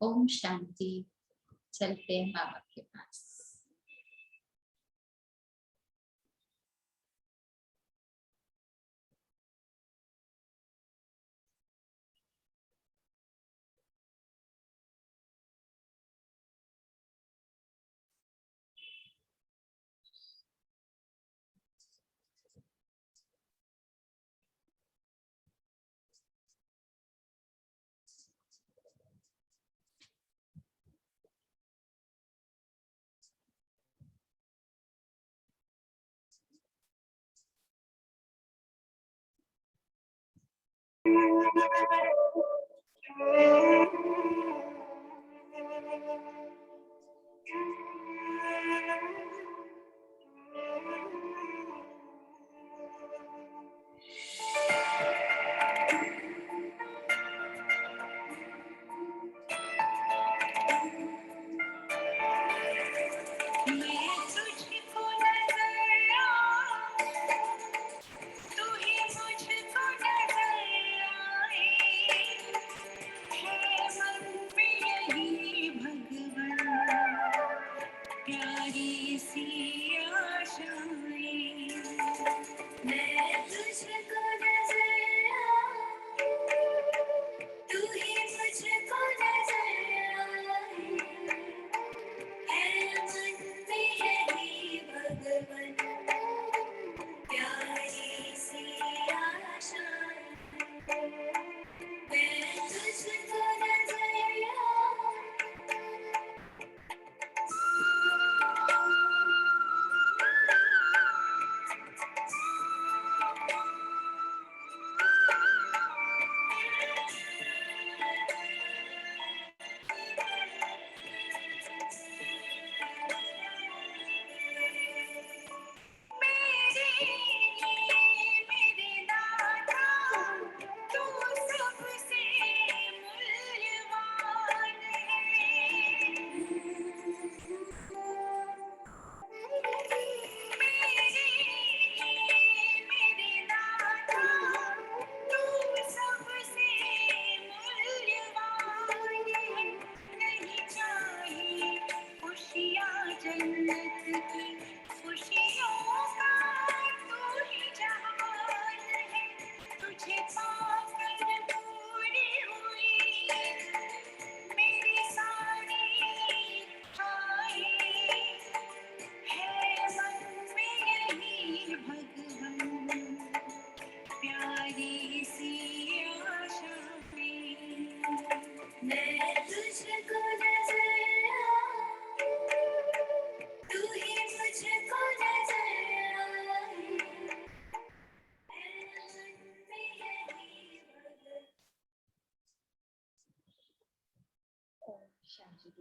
ओम शांति। चलते हैं बाबा के पास। शांति